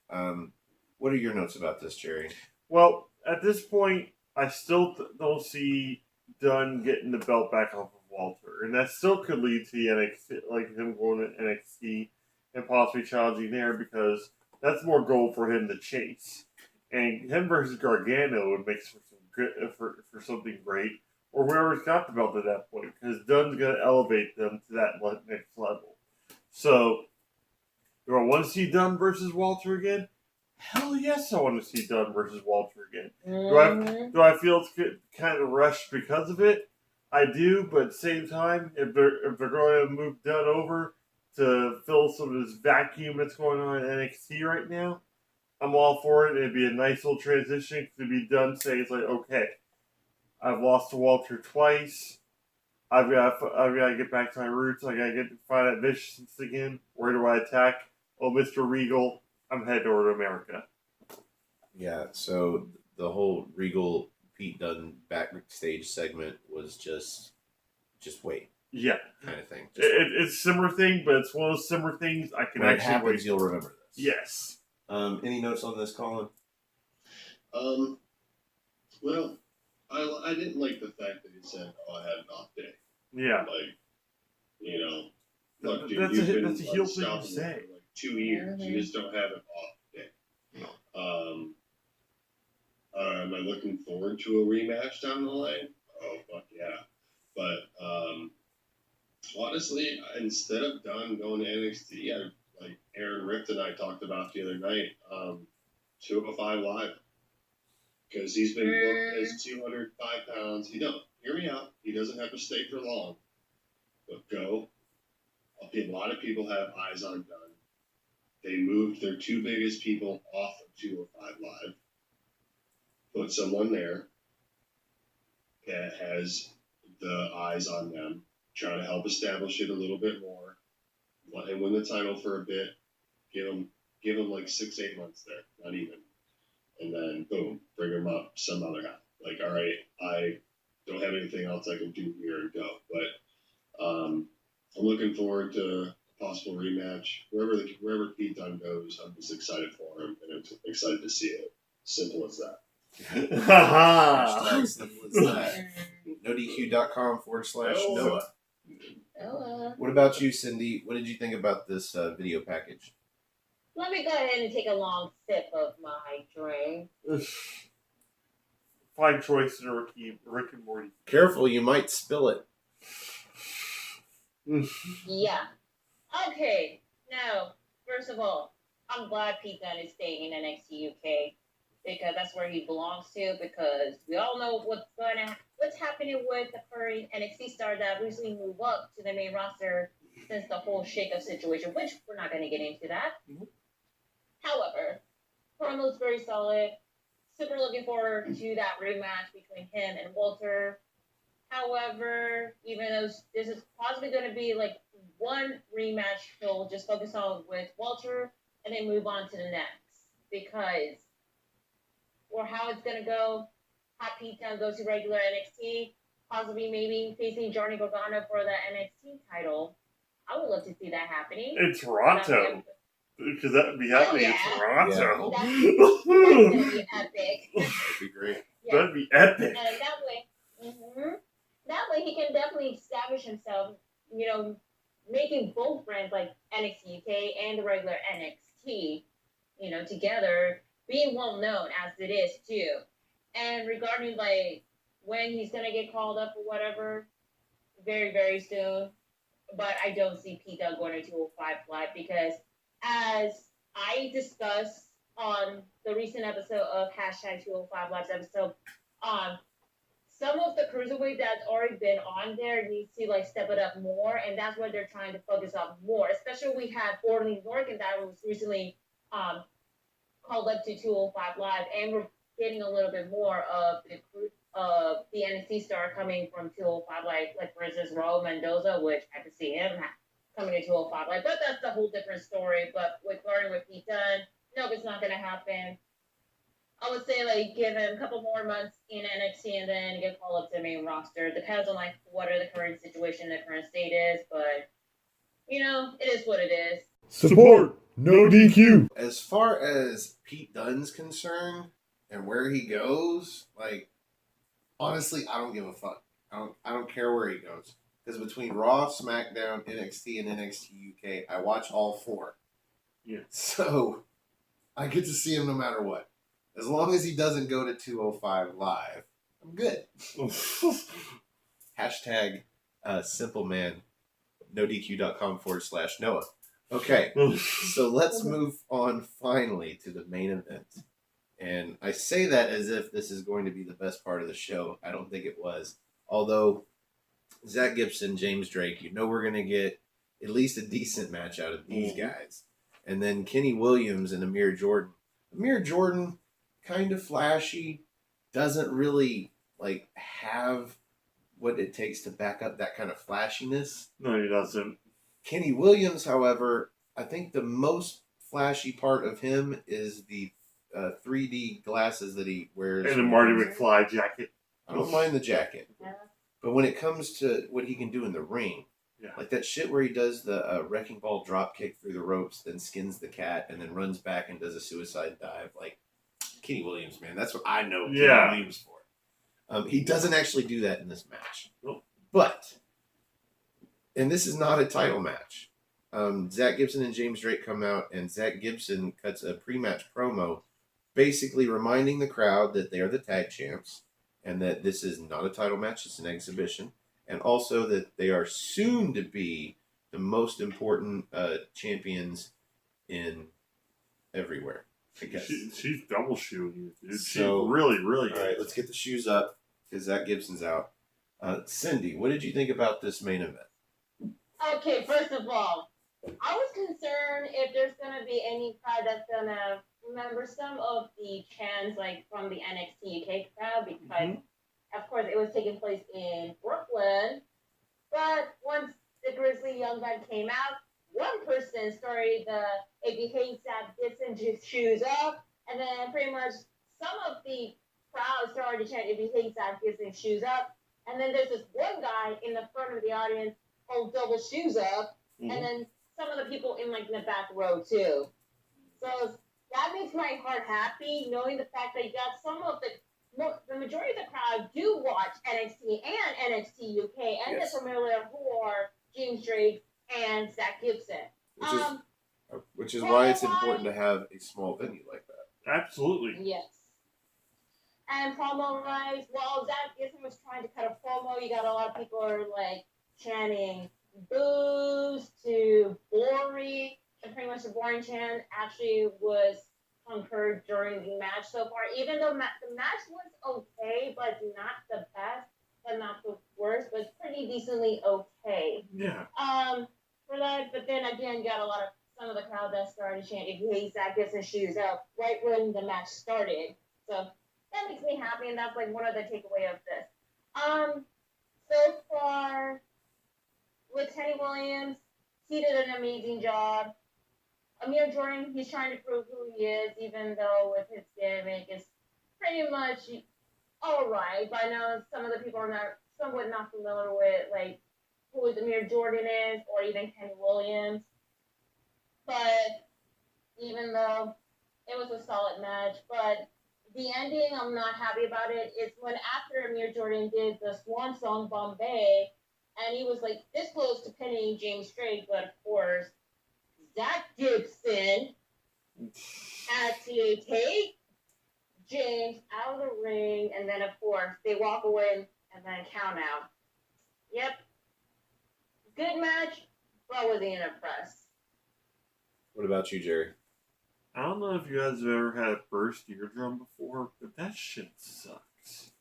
What are your notes about this, Jerry? Well, at this point, I still don't see Dunne getting the belt back off of Walter. And that still could lead to the NXT, like him going to NXT and possibly challenging there because that's more goal for him to chase. And him versus Gargano would make for some good for something great. Or whoever's got the belt at that point, because Dunne's going to elevate them to that next level. So, do I want to see Dunne versus Walter again? Hell yes, I want to see Dunne versus Walter again. Mm-hmm. Do I feel it's kind of rushed because of it? I do, but at the same time, if they're going to move Dunne over to fill some of this vacuum that's going on in NXT right now, I'm all for it. It'd be a nice little transition to be done saying it's like, okay, I've lost to Walter twice. I've got to get back to my roots. I got to get to find that viciousness again. Where do I attack? Oh, Mr. Regal, I'm headed over to America. Yeah, so the whole Regal Pete Dunne backstage segment was just wait. Yeah. Kind of thing. It's a Simmer thing, but it's one of those Simmer things I can when actually it happens, wait. You'll remember this. Yes. Any notes on this, Colin? Well, I didn't like the fact that he said, "Oh, I had an off day." Yeah. Like, you know, look, dude, That's you've been a heel thing to unstoppable say. for like 2 years. You just don't have an off day. No. Am I looking forward to a rematch down the line? Oh, fuck yeah. But honestly, instead of Dunn going to NXT, like Aaron Rift and I talked about the other night, 205 Live. Because he's been booked as 205 pounds. Hear me out. He doesn't have to stay for long. But go. A lot of people have eyes on Dunn. They moved their two biggest people off of 205 Live. Put someone there that has the eyes on them. Try to help establish it a little bit more. And win the title for a bit. Give him like 6-8 months there. Not even. And then, boom, bring him up some other guy. Like, all right, I don't have anything else I can do here and go. But I'm looking forward to a possible rematch. Wherever Pete Dunne goes, I'm just excited for him, and I'm excited to see it. Simple as that. Hashtag simple as that. NoDQ.com/Noah. What about you, Cindy? What did you think about this video package? Let me go ahead and take a long sip of my drink. Fine choice in Rick and Morty. Careful, you might spill it. Yeah. Okay. Now, first of all, I'm glad Pete Dunne is staying in NXT UK because that's where he belongs to. Because we all know what's happening with the current NXT star that recently moved up to the main roster since the whole shake-up situation, which we're not going to get into that. Mm-hmm. However, promo's very solid. Super looking forward to that rematch between him and Walter. However, even though this is possibly going to be like one rematch, he'll just focus on with Walter and then move on to the next. Because, or how it's going to go, have Pete Dunne go to regular NXT, possibly maybe facing Johnny Gargano for the NXT title. I would love to see that happening. In Toronto. Because that would be happening in Toronto. Yeah. That's going to be epic. That'd be great. Yeah. That'd be epic. And that way he can definitely establish himself, you know, making both brands like NXT UK and the regular NXT, you know, together, being well known as it is too. And regarding like when he's going to get called up or whatever, very, very soon. But I don't see Pete Dunne going to 205 Live because as I discussed on the recent episode of Hashtag 205 Live's episode, some of the cruiserweight that's already been on there needs to like step it up more, and that's what they're trying to focus on more. Especially we have Orly Morgan that was recently called up to 205 Live, and we're getting a little bit more of the NXT star coming from 205 Live, like for instance Raul Mendoza, which I could see him coming to 205 Live, but that's a whole different story. But starting with Pete Dunne, no, it's not going to happen. I would say like give him a couple more months in NXT and then get called up to the main roster. Depends on like what are the current situation, the current state is, but you know, it is what it is. Support No DQ. As far as Pete Dunne's concerned and where he goes, like honestly, I don't give a fuck. I don't care where he goes. Because between Raw, SmackDown, NXT, and NXT UK, I watch all four. Yeah. So I get to see him no matter what. As long as he doesn't go to 205 Live, I'm good. Hashtag simple man, NoDQ.com/Noah. Okay, so let's move on finally to the main event. And I say that as if this is going to be the best part of the show. I don't think it was. Although, Zach Gibson, James Drake, you know we're going to get at least a decent match out of these guys. And then Kenny Williams and Amir Jordan. Amir Jordan, kind of flashy, doesn't really like have what it takes to back up that kind of flashiness. No, he doesn't. Kenny Williams, however, I think the most flashy part of him is the 3D glasses that he wears. And the Marty McFly jacket. I don't mind the jacket. Yeah. But when it comes to what he can do in the ring, Yeah. like that shit where he does the wrecking ball drop kick through the ropes, then skins the cat, and then runs back and does a suicide dive, like Kenny Williams, man. That's what I know Kenny Williams for. He doesn't actually do that in this match. Nope. But, and this is not a title match. Zach Gibson and James Drake come out, and Zach Gibson cuts a pre-match promo basically reminding the crowd that they are the tag champs and that this is not a title match, it's an exhibition, and also that they are soon to be the most important champions in everywhere, I guess. She's double shoeing you, dude. So, she really, really all right, let's get the shoes up because Zach Gibson's out. Cindy, what did you think about this main event? Okay, first of all, I was concerned if there's gonna be any crowd that's gonna remember some of the chants like from the NXT UK crowd because, of course, it was taking place in Brooklyn. But once the Grizzly Young Gun came out, one person started if you hate Zach Gibson, just shoes up, and then pretty much some of the crowd started to chant if you hate Zach Gibson, shoes up, and then there's this one guy in the front of the audience, double shoes up, and then some of the people in like the back row too. So that makes my heart happy, knowing the fact that you got some of the majority of the crowd do watch NXT and NXT UK and they're familiar who are James Drake and Zach Gibson. Which is why it's important to have a small venue like that. Absolutely. Yes. And promo-wise, while Zach Gibson was trying to cut a promo, you got a lot of people are like chanting booze to boring, and pretty much the boring chant actually was concurred during the match so far. Even though the match was okay, but not the best, but not the worst, but pretty decently okay. Yeah. For that, but then again, you got some of the crowd that started chanting, if you hate Zach Gibson, shoes up, right when the match started. So that makes me happy, and that's like one of the takeaway of this. So far, with Kenny Williams, he did an amazing job. Amir Jordan, he's trying to prove who he is, even though with his gimmick, it's pretty much all right. But I know some of the people are somewhat not familiar with like who Amir Jordan is, or even Kenny Williams. But even though it was a solid match, but the ending, I'm not happy about it. It's when after Amir Jordan did the Swan Song Bombay, and he was like this close to pinning James Drake, but of course, Zach Gibson had to take James out of the ring, and then of course they walk away and then count out. Yep. Good match, but wasn't impressed. What about you, Jerry? I don't know if you guys have ever had a burst eardrum before, but that shit sucks.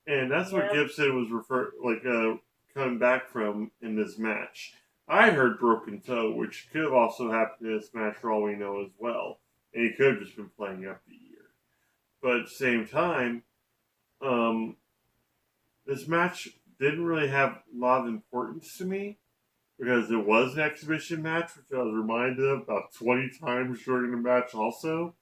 And that's what Gibson was coming back from in this match. I heard broken toe, which could have also happened in this match for all we know as well. And he could have just been playing up the ear. But at the same time, this match didn't really have a lot of importance to me because it was an exhibition match, which I was reminded of about 20 times during the match also,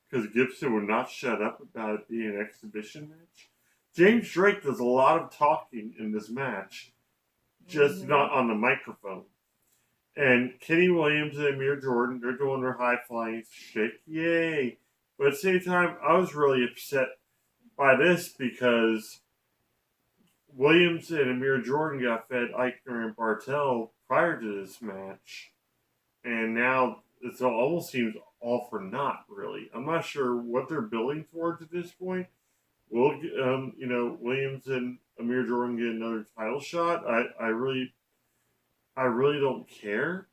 because Gibson would not shut up about it being an exhibition match. James Drake does a lot of talking in this match, just not on the microphone. And Kenny Williams and Amir Jordan, they're doing their high-flying shit. Yay! But at the same time, I was really upset by this because Williams and Amir Jordan got fed Eichner and Bartel prior to this match. And now it almost seems all for naught, really. I'm not sure what they're building towards at this point. Will Williams and Amir Jordan get another title shot? I really don't care,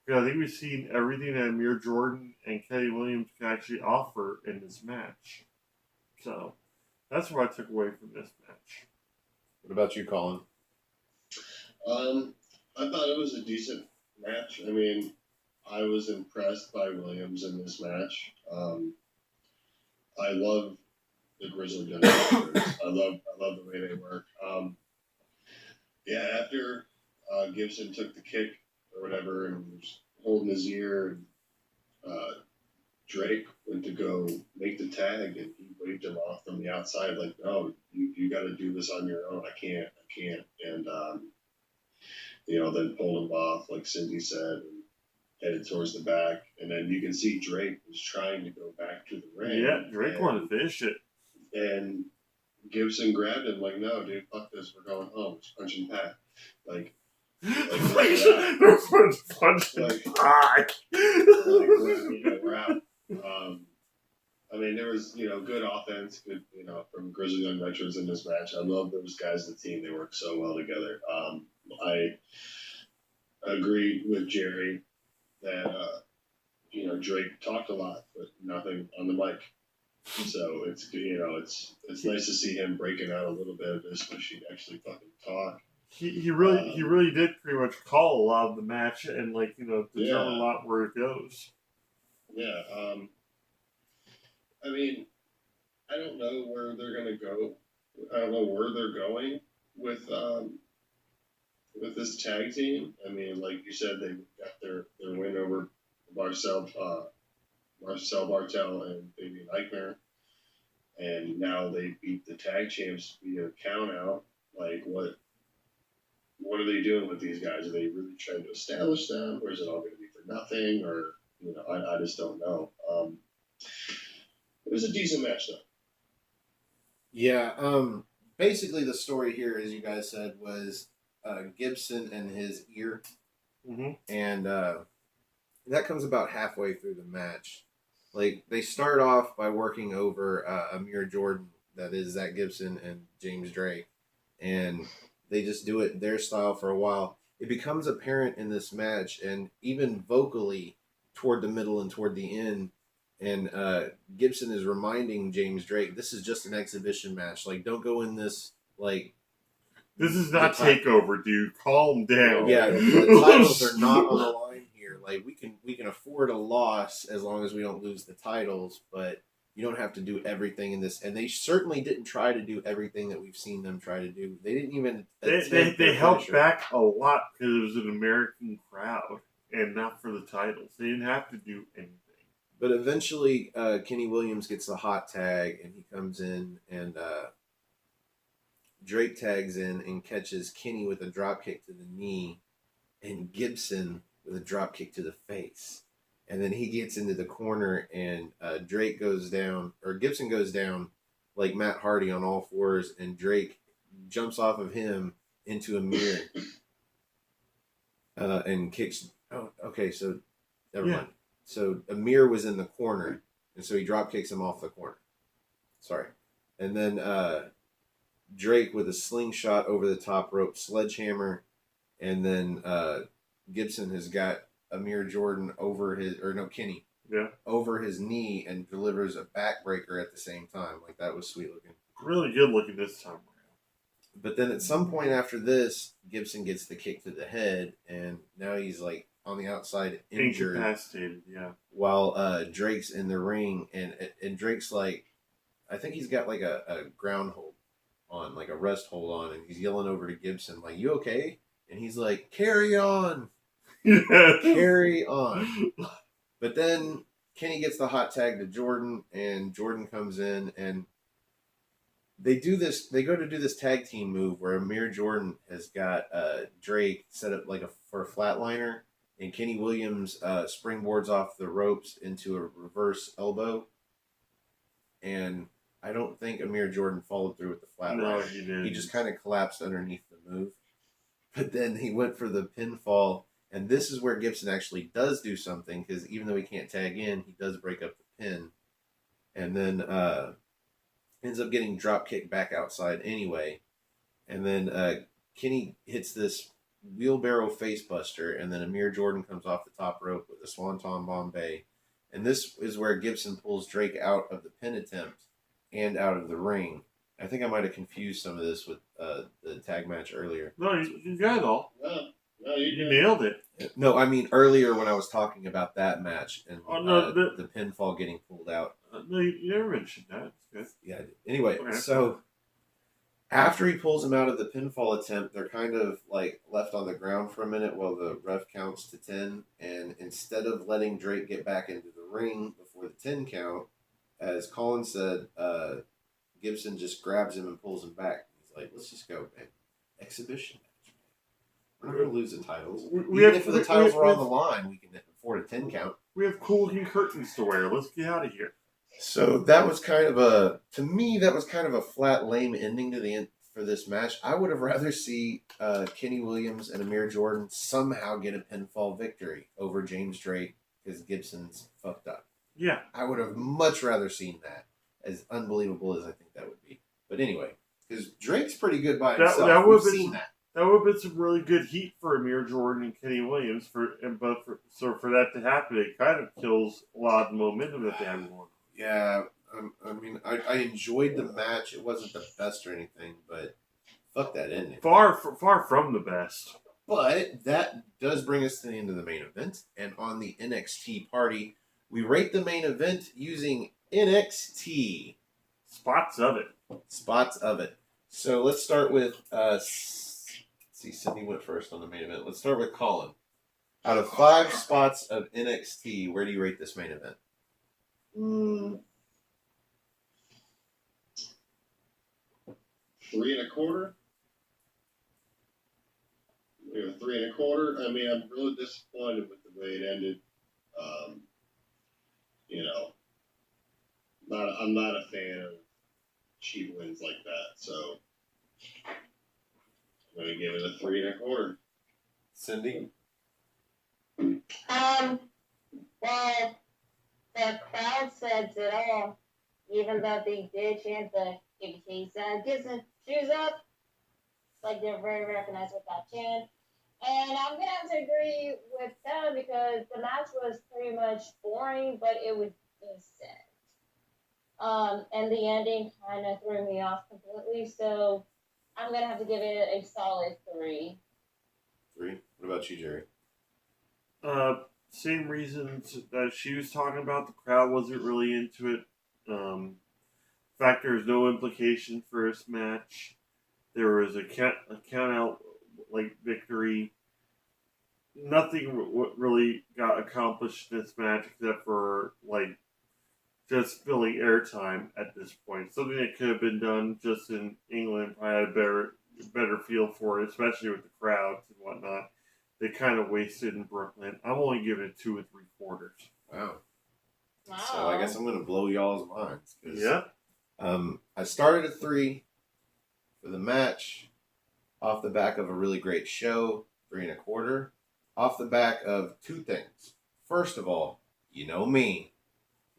because I think we've seen everything that Amir Jordan and Kenny Williams can actually offer in this match. So that's what I took away from this match. What about you, Colin? I thought it was a decent match. I mean, I was impressed by Williams in this match. I love the Grizzled Young Veterans. I love the way they work. Yeah, after Gibson took the kick or whatever and was holding his ear, and Drake went to go make the tag, and he waved him off from the outside like, "No, you got to do this on your own. I can't." And then pulled him off like Cindy said, and headed towards the back. And then you can see Drake was trying to go back to the ring. Yeah, Drake wanted to finish it. And Gibson grabbed him like, "No, dude, fuck this. We're going home. Just punch and pack." Like There's punch and pack. We're out. I mean, there was, good offense, good, from Grizzly Young Veterans in this match. I love those guys, the team. They work so well together. I agree with Jerry that, Drake talked a lot, but nothing on the mic. So it's, it's nice to see him breaking out a little bit of this, but she actually fucking talk. He really did pretty much call a lot of the match and determine a lot where it goes. Yeah. I mean, I don't know where they're gonna go. I don't know where they're going with this tag team. I mean, like you said, they got their win over Marcel Bartel and Baby Nightmare, and now they beat the tag champs via count out. Like, what are they doing with these guys? Are they really trying to establish them, or is it all going to be for nothing? Or I just don't know. It was a decent match, though. Yeah. Basically, the story here, as you guys said, was Gibson and his ear, and that comes about halfway through the match. Like, they start off by working over Amir Jordan, that is Zach Gibson and James Drake, and they just do it their style for a while. It becomes apparent in this match, and even vocally toward the middle and toward the end, and Gibson is reminding James Drake, this is just an exhibition match. Like, don't go in this, like... This is not TakeOver, dude. Calm down. Yeah, the titles are not on the line here. Like, we can afford a loss as long as we don't lose the titles, but you don't have to do everything in this. And they certainly didn't try to do everything that we've seen them try to do. They didn't even... They held back a lot because it was an American crowd and not for the titles. They didn't have to do anything. But eventually, Kenny Williams gets the hot tag, and he comes in, and Drake tags in and catches Kenny with a dropkick to the knee, and Gibson with a dropkick to the face. And then he gets into the corner, and Drake goes down, or Gibson goes down like Matt Hardy on all fours, and Drake jumps off of him into a mirror and kicks. Oh, okay, so never mind. So Amir was in the corner, and so he drop kicks him off the corner. Sorry. And then Drake with a slingshot over the top rope, sledgehammer, and then Gibson has got Amir Jordan over Kenny. Yeah. Over his knee and delivers a backbreaker at the same time. Like, that was sweet looking. Really good looking this time around. But then at some point after this, Gibson gets the kick to the head, and now he's like on the outside injured. Incapacitated, yeah. While Drake's in the ring, and Drake's like, I think he's got like a ground hold on, like a rest hold on, and he's yelling over to Gibson, like, "You okay?" And he's like, "Carry on." Carry on. But then Kenny gets the hot tag to Jordan, and Jordan comes in, and they go to do this tag team move where Amir Jordan has got Drake set up like for a flatliner, and Kenny Williams springboards off the ropes into a reverse elbow. And I don't think Amir Jordan followed through with the flatliner. No, he didn't. He just kind of collapsed underneath the move. But then he went for the pinfall. And this is where Gibson actually does do something, because even though he can't tag in, he does break up the pin. And then ends up getting drop kicked back outside anyway. And then Kenny hits this wheelbarrow facebuster, and then Amir Jordan comes off the top rope with a Swanton Bombay. And this is where Gibson pulls Drake out of the pin attempt and out of the ring. I think I might have confused some of this with the tag match earlier. No, you got it all. No, You nailed it. No, I mean earlier when I was talking about that match and the the pinfall getting pulled out. No, you never mentioned that. That's good. Yeah. Anyway, Okay. so after he pulls him out of the pinfall attempt, they're kind of like left on the ground for a minute while the ref counts to 10. And instead of letting Drake get back into the ring before the 10 count, as Colin said, Gibson just grabs him and pulls him back. He's like, let's just go, man. Exhibition match, man. We're not going to lose the titles. Even if the titles were on the line, we can afford a 10 count. We have cool new curtains to wear. Let's get out of here. So that was kind of to me, that was kind of a flat, lame ending to the end for this match. I would have rather see Kenny Williams and Amir Jordan somehow get a pinfall victory over James Drake because Gibson's fucked up. Yeah. I would have much rather seen that, as unbelievable as I think that would be. But anyway, because Drake's pretty good by himself. We've seen that. That would have been some really good heat for Amir Jordan and Kenny Williams. For that to happen, it kind of kills a lot of the momentum that they have going. Yeah, I mean, I enjoyed the match. It wasn't the best or anything, but fuck that ending. Far from the best. But that does bring us to the end of the main event. And on the NXT party, we rate the main event using NXT. Spots of it. So let's start with, see, Sydney went first on the main event. Let's start with Colin. Out of 5 spots of NXT, where do you rate this main event? 3.25. We have 3.25. I mean, I'm really disappointed with the way it ended. I'm not a fan of cheap wins like that, so I'm going to give it a 3.25. Cindy? Well, the crowd says it all, even though they did chant the Gibson shoes up, like they're very recognized with that chant. And I'm gonna have to agree with them because the match was pretty much boring, but it was decent. And the ending kind of threw me off completely, so I'm gonna have to give it a solid 3. 3. What about you, Jerry? Same reasons that she was talking about. The crowd wasn't really into it. In fact, there was no implication for this match. There was a count out victory. Nothing really got accomplished in this match except for just filling airtime at this point. Something that could have been done just in England. I had a better feel for it, especially with the crowds and whatnot. They kind of wasted in Brooklyn. I'm only giving it 2 3/4. Wow. So I guess I'm going to blow y'all's minds. Yeah. I started at 3 for the match, off the back of a really great show, 3.25. Off the back of 2 things. First of all, you know me.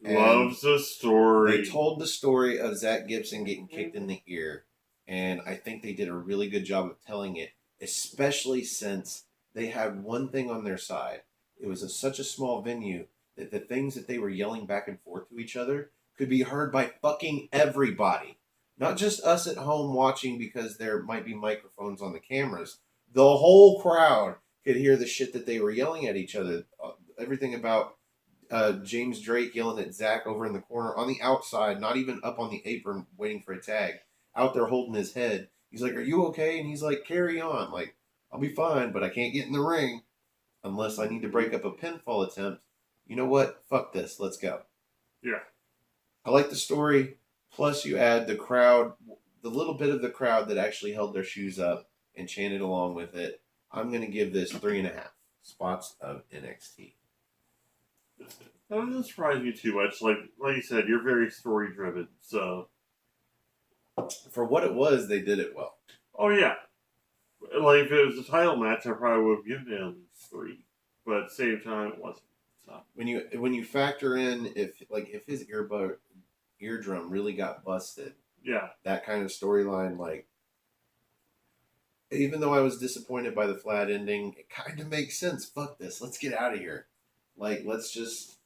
Loves the story. They told the story of Zach Gibson getting kicked in the ear, and I think they did a really good job of telling it, especially since they had one thing on their side. It was such a small venue that the things that they were yelling back and forth to each other could be heard by fucking everybody. Not just us at home watching because there might be microphones on the cameras. The whole crowd could hear the shit that they were yelling at each other. Everything about James Drake yelling at Zach over in the corner on the outside, not even up on the apron waiting for a tag, out there holding his head. He's like, "Are you okay?" And he's like, "Carry on. Like, I'll be fine, but I can't get in the ring unless I need to break up a pinfall attempt. You know what? Fuck this. Let's go." Yeah. I like the story. Plus, you add the crowd, the little bit of the crowd that actually held their shoes up and chanted along with it. I'm going to give this 3.5 spots of NXT. That doesn't surprise me too much. Like you said, you're very story driven. So, for what it was, they did it well. Oh yeah. Like if it was a title match, I probably would have given it at least 3. But at the same time, it wasn't. So. When you factor in if his eardrum really got busted, yeah, that kind of storyline, like, even though I was disappointed by the flat ending, it kind of makes sense. Fuck this, let's get out of here. Like, let's just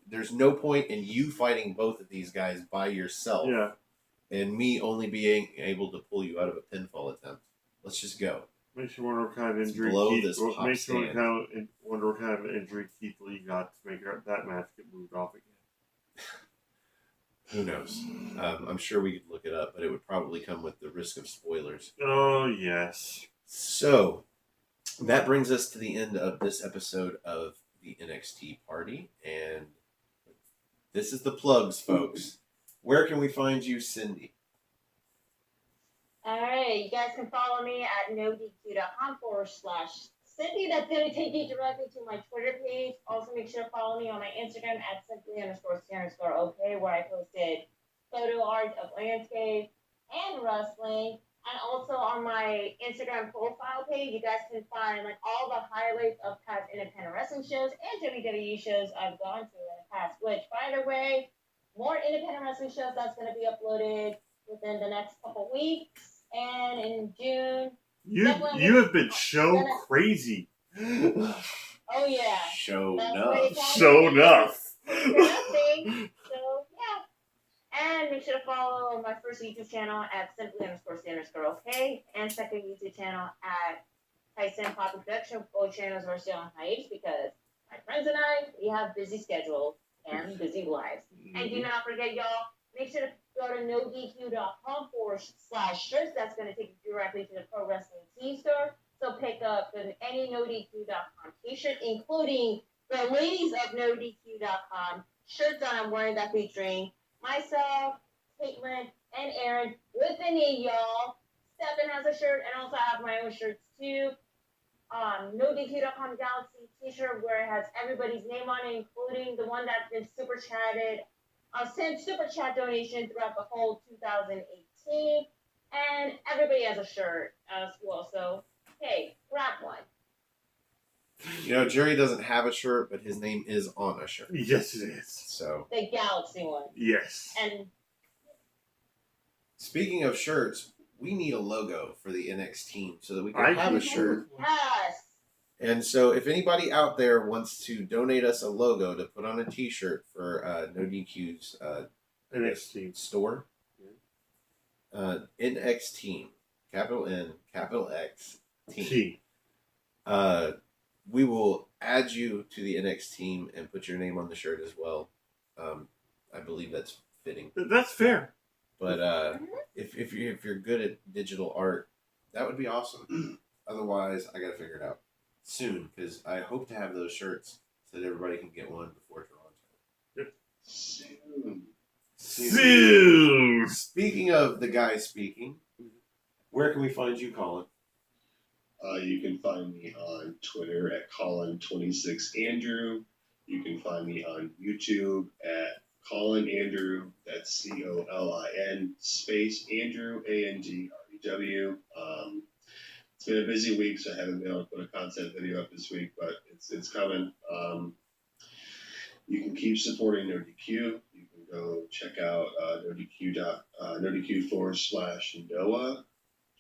there's no point in you fighting both of these guys by yourself. Yeah, and me only being able to pull you out of a pinfall attempt. Let's just go. Makes you wonder what kind of injury. Wonder what kind of injury Keith Lee got to make that match get moved off again. Who knows? I'm sure we could look it up, but it would probably come with the risk of spoilers. Oh, yes. So, that brings us to the end of this episode of the NXT party. And this is the plugs, folks. Where can we find you, Cindy? All right, you guys can follow me at nodq.com/Cindy. That's going to take you directly to my Twitter page. Also, make sure to follow me on my Instagram at simply_c_OK, where I posted photo art of landscape and wrestling. And also on my Instagram profile page, you guys can find like all the highlights of past independent wrestling shows and WWE shows I've gone to in the past. Which, by the way, more independent wrestling shows that's going to be uploaded within the next couple weeks. And in June, You have been so crazy. oh yeah, Show that's enough. what it's all So about. enough. Nothing. So yeah. And make sure to follow my first YouTube channel at simply_c_OK and second YouTube channel at Tyson Pop Production. Both channels are still on hiatus because my friends and I, we have busy schedules and busy lives. And do not forget, y'all, make sure to go to nodq.com/shirts. That's going to take you directly to the Pro Wrestling Team store. So pick up any nodq.com t-shirt, including the ladies of nodq.com shirts that I'm wearing that featuring myself, Caitlin, and Aaron with the knee, y'all. Stephen has a shirt, and also I have my own shirts too. NoDQ.com Galaxy t-shirt where it has everybody's name on it, including the one that's been super chatted. Sent super chat donation throughout the whole 2018, and everybody has a shirt as well. So hey, grab one. You know, Jerry doesn't have a shirt, but his name is on a shirt. Yes, it is. So, The Galaxy one. Yes. And speaking of shirts, we need a logo for the NXT team so that we can have a shirt. yes. And so, if anybody out there wants to donate us a logo to put on a T-shirt for No DQ's NXT store, NX Team, capital N, capital X, team. We will add you to the NX team and put your name on the shirt as well. I believe that's fitting. That's fair. But if you're good at digital art, that would be awesome. Otherwise, I got to figure it out soon because I hope to have those shirts so that everybody can get one before Toronto. Soon. Speaking of the guy speaking, where can we find you, Colin? You can find me on Twitter at Colin26Andrew. You can find me on YouTube at Colin Andrew. That's COLIN space Andrew ANDREW. It's been a busy week, so I haven't been able to put a content video up this week, but it's coming. You can keep supporting NoDQ. You can go check out NoDQ.NoDQ/Noah.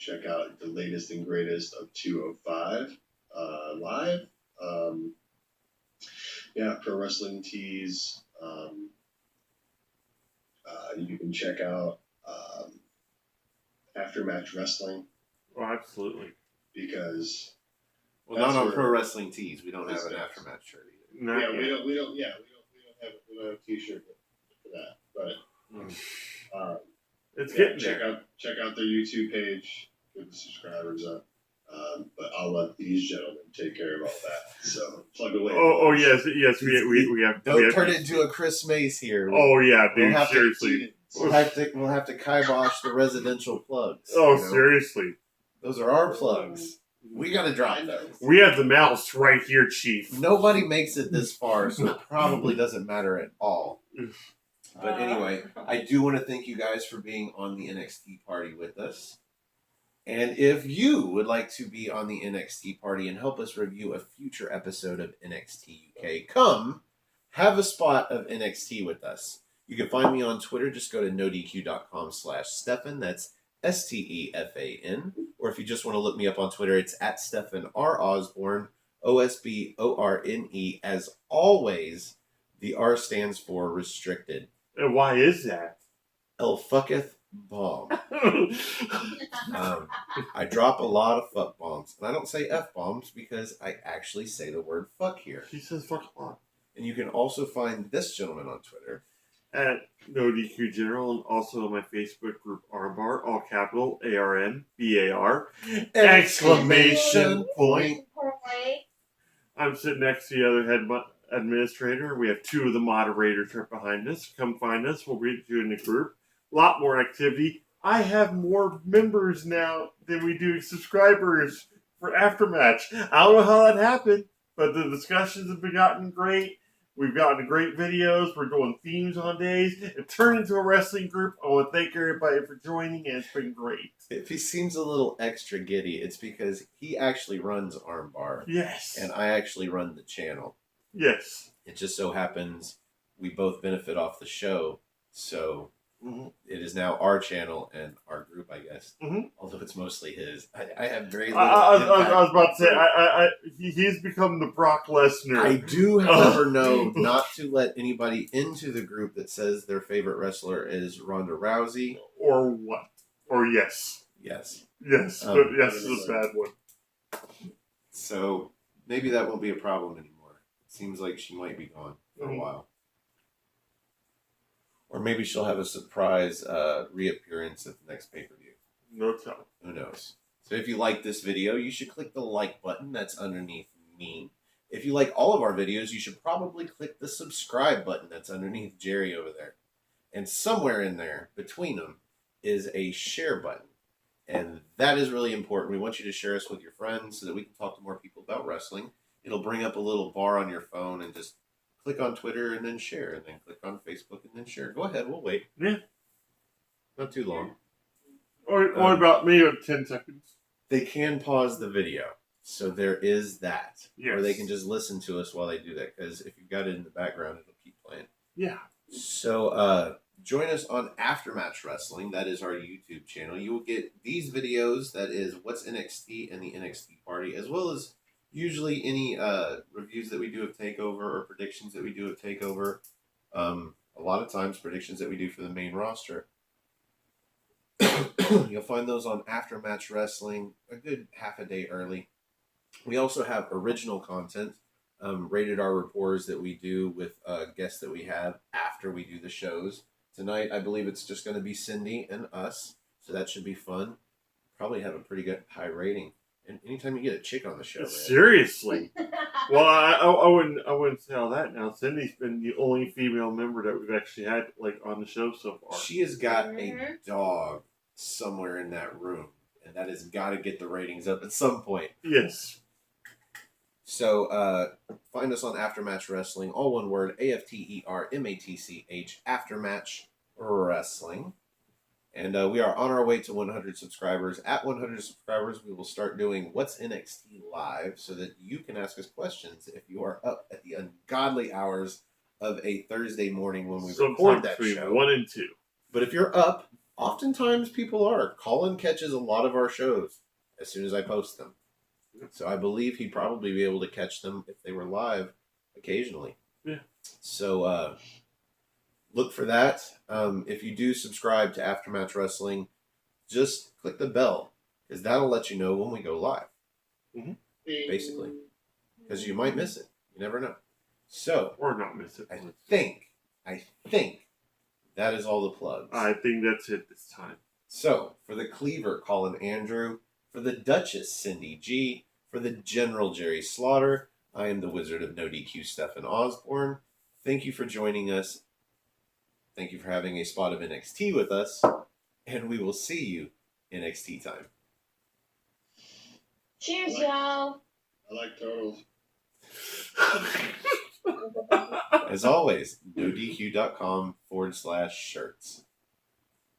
Check out the latest and greatest of 205 live. Pro Wrestling Tees. You can check out Aftermatch Wrestling. Oh, absolutely. Because not on Pro Wrestling Tees. We don't have an Aftermatch shirt either. Not yet. we don't have a T-shirt for that. But it's getting there. Check out their YouTube page. Get the subscribers up. But I'll let these gentlemen take care of all that. So plug away. Oh yes. We have. Don't turn it into a Chris Mace here. Oh yeah, dude. Seriously. We'll have to kibosh the residential plugs. Oh, seriously. Those are our plugs. We gotta drop those. We have the mouse right here, Chief. Nobody makes it this far, so it probably doesn't matter at all. But anyway, I do want to thank you guys for being on the NXT party with us. And if you would like to be on the NXT party and help us review a future episode of NXT UK, come have a spot of NXT with us. You can find me on Twitter. Just go to nodq.com/Stefan. That's STEFAN. Or if you just want to look me up on Twitter, it's at Stefan R. Osborne, OSBORNE. As always, the R stands for restricted. And why is that? El fucketh bomb. I drop a lot of fuck bombs. And I don't say F bombs because I actually say the word fuck here. He says fuck a lot. And you can also find this gentleman on Twitter at No DQ General, and also on my Facebook group Armbar, all capital ARMBAR. Exclamation point. I'm sitting next to the other head administrator. We have two of the moderators right behind us. Come find us. We'll read you in the group. A lot more activity. I have more members now than we do subscribers for Aftermatch. I don't know how that happened, but the discussions have gotten great. We've gotten great videos. We're doing themes on days. It turned into a wrestling group. I want to thank everybody for joining, and it's been great. If he seems a little extra giddy, it's because he actually runs Armbar. Yes. And I actually run the channel. Yes. It just so happens we both benefit off the show, so it is now our channel and our group, I guess. Although it's mostly his. I have very little I was about to say, he's become the Brock Lesnar. I do, however, know not to let anybody into the group that says their favorite wrestler is Ronda Rousey. Or what? Or yes. Yes. Yes. But yes is a bad one. So maybe that won't be a problem anymore. It seems like she might be gone for a while. Or maybe she'll have a surprise reappearance at the next pay-per-view. No telling. Who knows? So if you like this video, you should click the like button that's underneath me. If you like all of our videos, you should probably click the subscribe button that's underneath Jerry over there. And somewhere in there, between them, is a share button. And that is really important. We want you to share us with your friends so that we can talk to more people about wrestling. It'll bring up a little bar on your phone and just click on Twitter and then share, and then click on Facebook and then share. Go ahead, we'll wait. Yeah. Not too long. Or about me in 10 seconds. They can pause the video, so there is that. Yes. Or they can just listen to us while they do that, because if you've got it in the background, it'll keep playing. Yeah. So join us on Aftermatch Wrestling. That is our YouTube channel. You will get these videos, that is What's NXT and the NXT Party, as well as usually any reviews that we do of TakeOver or predictions that we do of TakeOver. A lot of times predictions that we do for the main roster. You'll find those on Aftermatch Wrestling a good half a day early. We also have original content, Rated R reports that we do with guests that we have after we do the shows. Tonight, I believe it's just going to be Cindy and us, so that should be fun. Probably have a pretty good high rating. And anytime you get a chick on the show, man. Seriously? Well, I wouldn't say all that now. Cindy's been the only female member that we've actually had on the show so far. She has got a dog somewhere in that room, and that has got to get the ratings up at some point. Yes. So find us on Aftermatch Wrestling, all one word, AFTERMATCH, Aftermatch Wrestling. And we are on our way to 100 subscribers. At 100 subscribers, we will start doing What's NXT Live so that you can ask us questions if you are up at the ungodly hours of a Thursday morning when we record that show. 1 and 2. But if you're up, oftentimes people are. Colin catches a lot of our shows as soon as I post them. So I believe he'd probably be able to catch them if they were live occasionally. Yeah. So look for that. If you do subscribe to Aftermatch Wrestling, just click the bell, because that'll let you know when we go live. Mm-hmm. Basically. Because you might miss it. You never know. So, or not miss it. I think that is all the plugs. I think that's it this time. So, for the Cleaver, Colin Andrew, for the Duchess, Cindy G, for the General, Jerry Slaughter, I am the Wizard of No DQ, Stephen Osborne. Thank you for joining us. Thank you for having a spot of NXT with us. And we will see you NXT time. Cheers, y'all. I like turtles. As always, nodq.com/shirts.